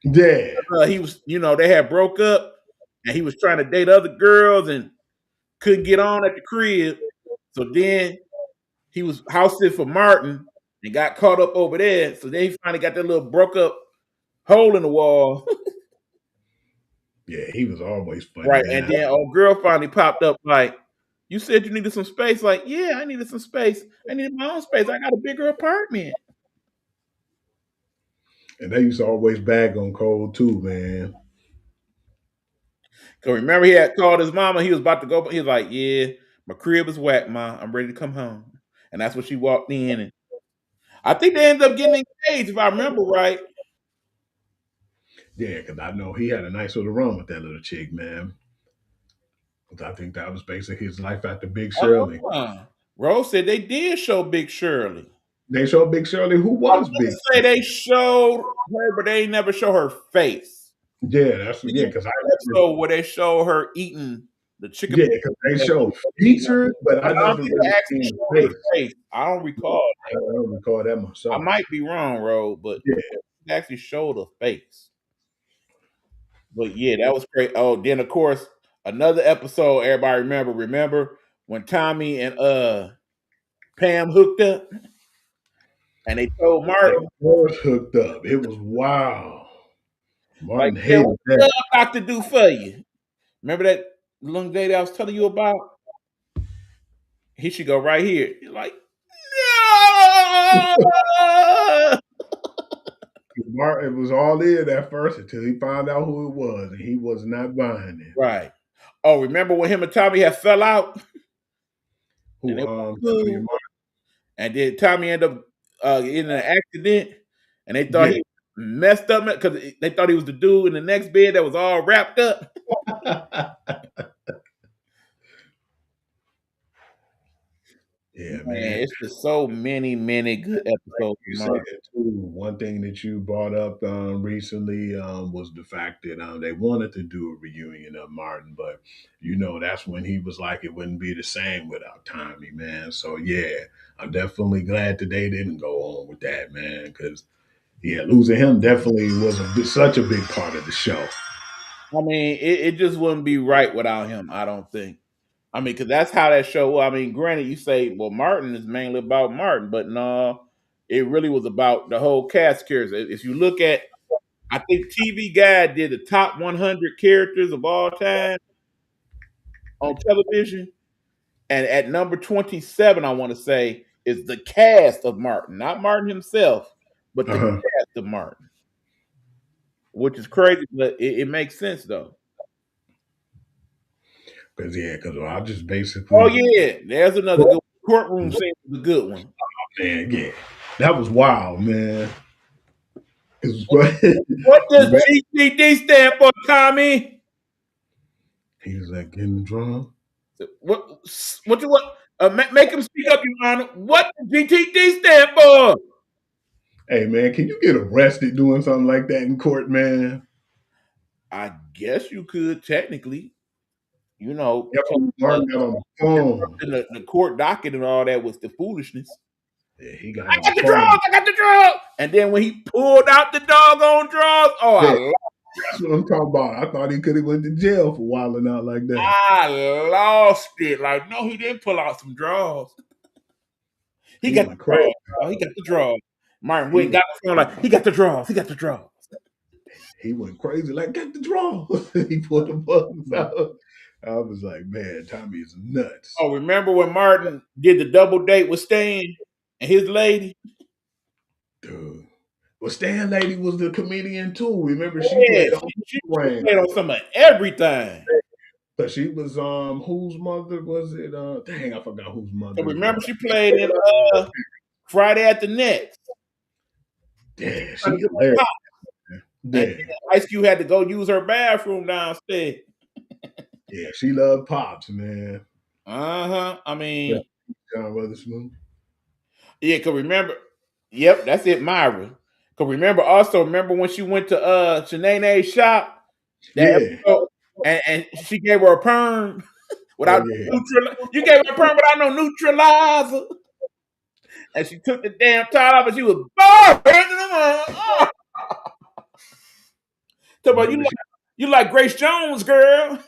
Yeah. He was, you know, they had broke up and he was trying to date other girls and couldn't get on at the crib. So then he was house sitting for Martin and got caught up over there. So then he finally got that little broke up hole in the wall. Yeah, he was always funny. Right. Man. And then old girl finally popped up like, you said you needed some space. Like, yeah, I needed some space. I needed my own space. I got a bigger apartment. And they used to always bag on Cole too, man. Because remember, he had called his mama. He was about to go. He was like, yeah, my crib is whack, ma. I'm ready to come home. And that's when she walked in. And I think they ended up getting engaged, if I remember right. Yeah, because I know he had a nice little run with that little chick, man. I think that was basically his life after Big Shirley. Rose said they did show Big Shirley. They showed Big Shirley. Who I was was Big? gonna say they showed her, but they ain't never show her face. Yeah, that's because I episode where they show her eating the chicken. Yeah, because they showed features, but I I never don't think they really actually seen showed face. her face. I don't recall. I don't recall that myself. I might be wrong, Ro, but Yeah. they actually showed her face. But yeah, that was great. Oh, then of course another episode everybody remember when Tommy and Pam hooked up and they told Martin They was hooked up. It was wow. Martin like, yeah, hated what that. the doctor do for you? Remember that young lady I was telling you about? He should go right here. You're like, no! Martin was all in at first until he found out who it was, and he was not buying it. Right. Oh, remember when him and Tommy had fell out? Who And, Martin? and then Tommy ended up in an accident, and they thought he messed up because they thought he was the dude in the next bed that was all wrapped up. Yeah, Man, man. it's just so many good episodes. You said that too. One thing that you brought up recently was the fact that they wanted to do a reunion of Martin, but you know that's when he was like it wouldn't be the same without Tommy, man. So yeah, I'm definitely glad that they didn't go on with that, man, because yeah, losing him definitely was such a big part of the show. I mean, it just wouldn't be right without him, I don't think. I mean, because that's how that show was. I mean, granted, you say, well, Martin is mainly about Martin, but no, it really was about the whole cast characters. If you look at, I think TV Guide did the top 100 characters of all time on television. And at number 27, I want to say, is the cast of Martin. Not Martin himself, but the cast of Martin. Which is crazy, but it makes sense, though. Because I just basically. Oh yeah, there's another good courtroom scene. Was a good one. Man, yeah, that was wild, man. What does GTD stand for, Tommy? He was like getting drunk. What? What you what? Make him speak up, Your Honor. What does GTD stand for? Hey man, can you get arrested doing something like that in court, man? I guess you could technically, you know, Yep, Martin got on the phone. the court docket and all that was the foolishness. Yeah, he got I on got the the phone. drugs. I got the drugs. And then when he pulled out the doggone drugs, oh, Yeah, that's what I'm talking about. I thought he could have went to jail for wilding out like that. I lost it. Like, no, he didn't pull out some drugs. He got the went crazy. drugs. He got the drugs. Martin Witt got the phone like, he got the drugs. He got the drugs. He went crazy, like, get the draw. He pulled the buttons out. I was like, man, Tommy is nuts. Oh, remember when Martin did the double date with Stan and his lady? Dude. Well, Stan Lady was the comedian too. Remember, she Yeah, played on she played on some of everything. But she was whose mother was it? Dang, I forgot whose mother. So remember, she played in Friday at the Next. Yeah, she hilarious. Yeah. Ice Cube had to go use her bathroom downstairs. Yeah, she loved Pops, man. I mean, John Witherspoon. yeah, cause remember, yep, that's it, Myra. Cause remember when she went to Shanae's shop, that episode, and she gave her a perm without you gave her a perm without no neutralizer. And she took the damn top off and she was you like Grace Jones, girl.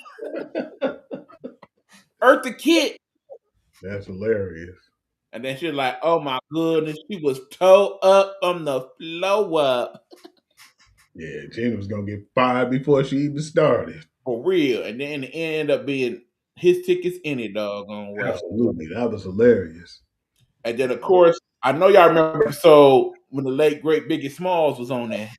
Eartha Kitt. That's hilarious. And then she was like, oh my goodness, she was toe up on the floor up. Yeah, Jenny was gonna get fired before she even started. For real. And then it ended up being his tickets any doggone way. Absolutely. That was hilarious. And then of course, I know y'all remember so when the late great Biggie Smalls was on there.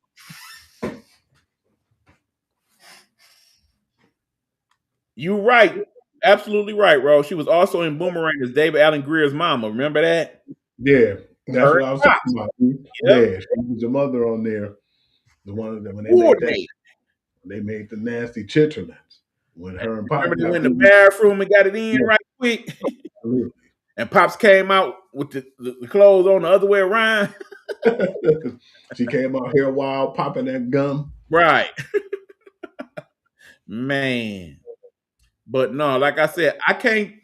You right. Absolutely right, Ro. She was also in Boomerang as David Allen Greer's mama. Remember that? Yeah, that's what I was talking about. Yep. Yeah, she was the mother on there. The one that when they made the nasty chitterlings. When her and Pop remember they went in the bathroom and got it in right quick. Absolutely. And Pops came out with the clothes on the other way around. She came out here wild, popping that gum. Right. Man. But no, like I said, I can't.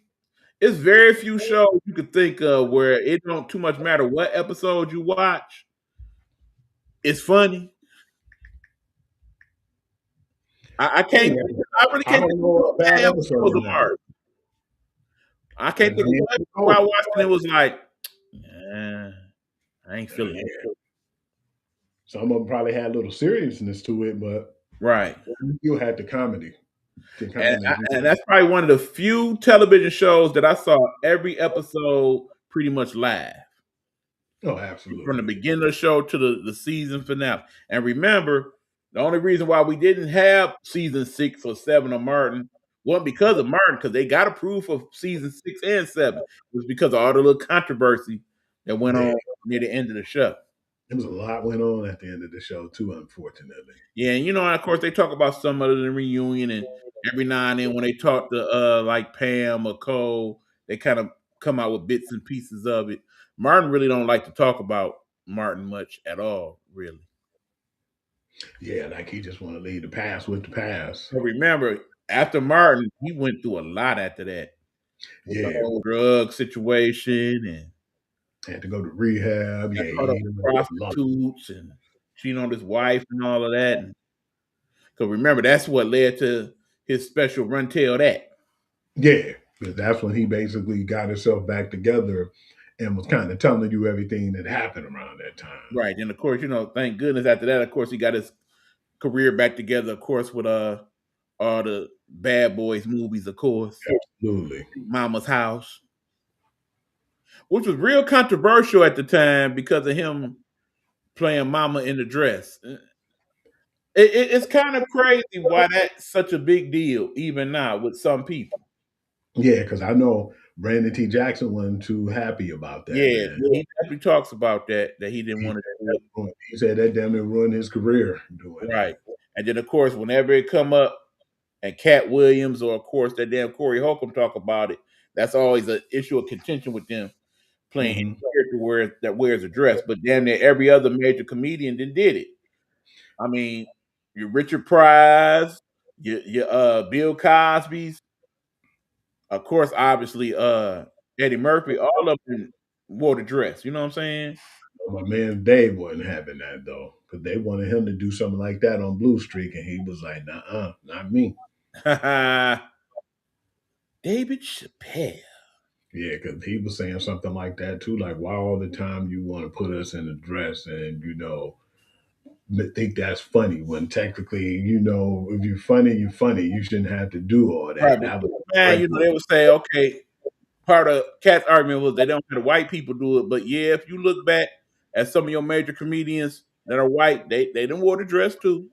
It's very few shows you could think of where it don't too much matter what episode you watch. It's funny. I can't. I really can't think of a bad episode of art. I can't think of what episode I watched and it was like, I ain't feeling it. Some of them probably had a little seriousness to it, but right, you had the comedy. And that's probably one of the few television shows that I saw every episode pretty much live. Oh, absolutely. From the beginning of the show to the season finale. And remember, the only reason why we didn't have season 6 or 7 of Martin wasn't because of Martin, because they got approved for season 6 and 7. It was because of all the little controversy that went on near the end of the show. There was a lot went on at the end of the show too, unfortunately. Yeah, and and of course they talk about some of the reunion, and every now and then when they talk to like Pam or Cole, they kind of come out with bits and pieces of it. Martin really don't like to talk about Martin much at all, really. Yeah, like he just want to leave the past with the past. But remember, after Martin, he went through a lot after that. Yeah, the whole drug situation and had to go to rehab. Yeah, prostitutes and cheating on his wife and all of that. Because remember, that's what led to his special Run Tell That. Yeah, because that's when he basically got himself back together and was kind of telling you everything that happened around that time. Right. And of course, thank goodness after that, of course, he got his career back together, of course, with all the Bad Boys movies, of course. Absolutely. Mama's House. Which was real controversial at the time because of him playing Mama in the Dress. It's kind of crazy why that's such a big deal, even now with some people. Yeah, because I know Brandon T. Jackson wasn't too happy about that, Yeah, man. he definitely talks about that he didn't He want to said do it. he said that damn near ruined his career doing Right. that. And then of course, whenever it come up and Cat Williams or of course that damn Corey Holcomb talk about it, that's always an issue of contention with them playing Hmm. any character that wears a dress. But damn near every other major comedian then did it. I mean, your Richard Pryor, your Bill Cosby's, of course, obviously Eddie Murphy, all of them wore the dress. You know what I'm saying? My man Dave wasn't having that though, because they wanted him to do something like that on Blue Streak, and he was like, "Nah, not me." David Chappelle. Yeah, because he was saying something like that too, like, "Why all the time you want to put us in a dress and think that's funny when technically, if you're funny, you're funny. You shouldn't have to do all Right, that." but That was man, great. they would say, okay, part of Cat's argument was they don't let the white people do it. But yeah, if you look back at some of your major comedians that are white, they done wore the dress too.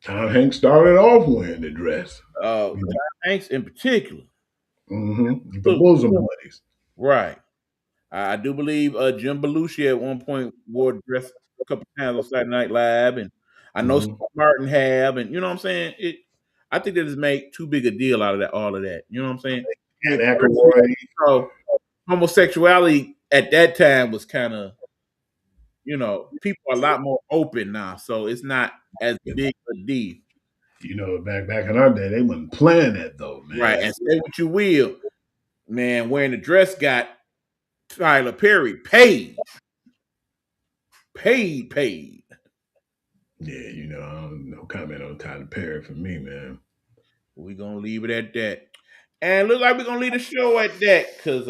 Tom Hanks started off wearing the dress. Tom Hanks in particular. The Look, bosom buddies. right. I do believe Jim Belushi at one point wore a dress a couple times on Saturday Night Live, and I know Hmm. Steve Martin have, and you know what I'm saying. I think they just make too big a deal out of that, all of that. You know what I'm saying? And And Aykroyd. so homosexuality at that time was kind of, people are a lot more open now, so it's not as big a deal, Back in our day, they wasn't playing that though, right? man. And say what you will, man, wearing the dress got Tyler Perry paid. Yeah, no comment on Tyler Perry for me, man. We're gonna leave it at that. And look like we're gonna leave the show at that because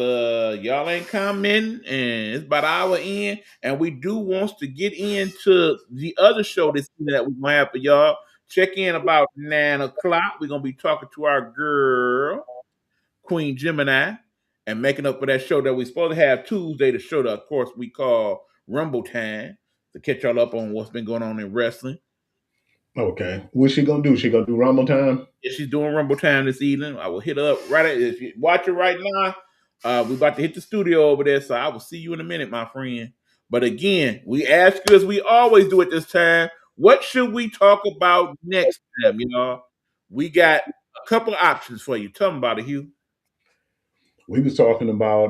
y'all ain't commenting and it's about an hour in. And we do want to get into the other show this evening that we're gonna have for y'all. Check in about 9 o'clock. We're gonna be talking to our girl, Queen Gemini, and making up for that show that we supposed to have Tuesday, the show that of course we call Rumble Time to catch y'all up on what's been going on in wrestling. Okay. What's she gonna do? She gonna do Rumble time? If she's doing Rumble Time this evening, I will hit her up right at if you watch it right now. We about to hit the studio over there, so I will see you in a minute, my friend. But again, we ask you as we always do at this time, what should we talk about next time, y'all? We got a couple of options for you. Tell them about it, Hugh. We was talking about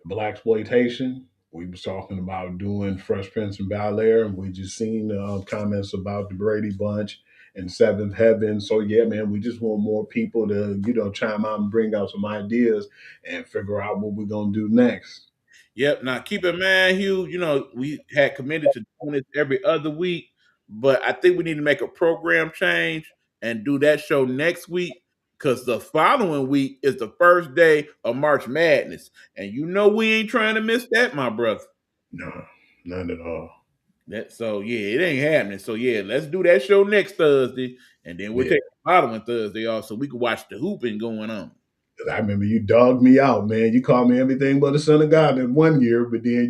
black exploitation. We was talking about doing Fresh Prince and Bel Air, and we just seen comments about the Brady Bunch and Seventh Heaven. So yeah, man, we just want more people to chime out and bring out some ideas and figure out what we're gonna do next. Yep. Now keep in mind, Hugh, we had committed to doing this every other week, but I think we need to make a program change and do that show next week because the following week is the first day of March Madness. And we ain't trying to miss that, my brother. No, none at all. So yeah, it ain't happening. So yeah, let's do that show next Thursday, and then we'll Yeah. take the following Thursday off so we can watch the hooping going on. I remember you dogged me out, man. You called me everything but a son of God in one year, but then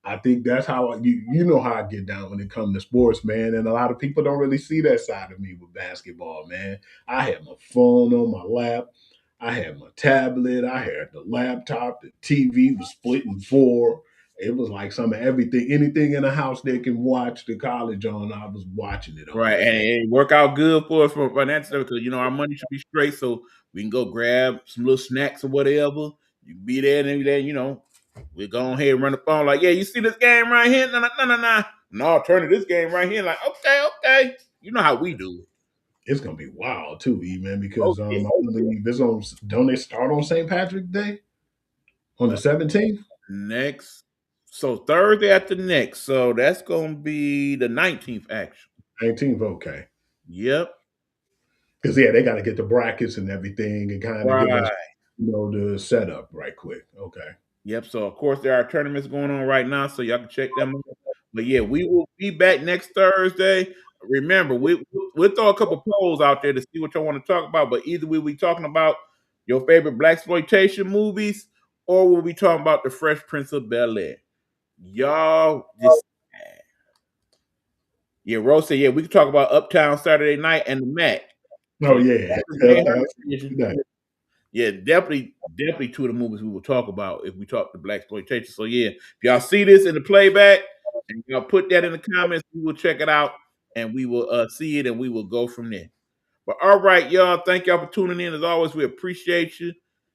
I think that's how you know how I get down when it comes to sports, man. And a lot of people don't really see that side of me with basketball, man. I had my phone on my lap, I had my tablet, I had the laptop, the TV was split in four. It was like some of everything, anything in the house they can watch the college on. I was watching it on, Right, and man. it work out good for us for financial because our money should be straight, so we can go grab some little snacks or whatever. You can be there and then we go ahead and run the phone like, yeah, you see this game right here? No. No, turn to this game right here. Like, okay. You know how we do it. It's gonna be wild too, E man, Oh, because yeah. I believe this on don't they start on St. Patrick's Day on the 17th? Next, so Thursday after next, so that's gonna be the 19th, actually. 19th, okay. Yep. Because yeah, they got to get the brackets and everything and kind of give us, Right. the setup right quick. Okay. Yep. So of course there are tournaments going on right now, so y'all can check them out. But yeah, we will be back next Thursday. Remember, we'll throw a couple polls out there to see what y'all want to talk about. But either we'll be talking about your favorite black exploitation movies, or we'll be talking about the Fresh Prince of Bel Air. Y'all just yeah, Rose said, yeah, we can talk about Uptown Saturday Night and the Mac. Oh So yeah. that was made her decision. Yeah, definitely two of the movies we will talk about if we talk to black exploitation. So yeah, if y'all see this in the playback and y'all put that in the comments, we will check it out and we will see it and we will go from there. But all right, y'all, thank y'all for tuning in. As always, we appreciate you.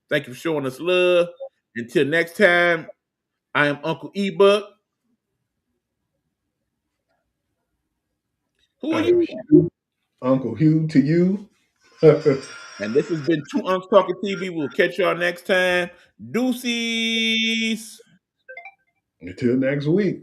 Thank you for showing us love. Until next time, I am Uncle E-Buck. Who are you? Uncle Hugh to you. And this has been Two Unks Talking TV. We'll catch y'all next time. Deuces. Until next week.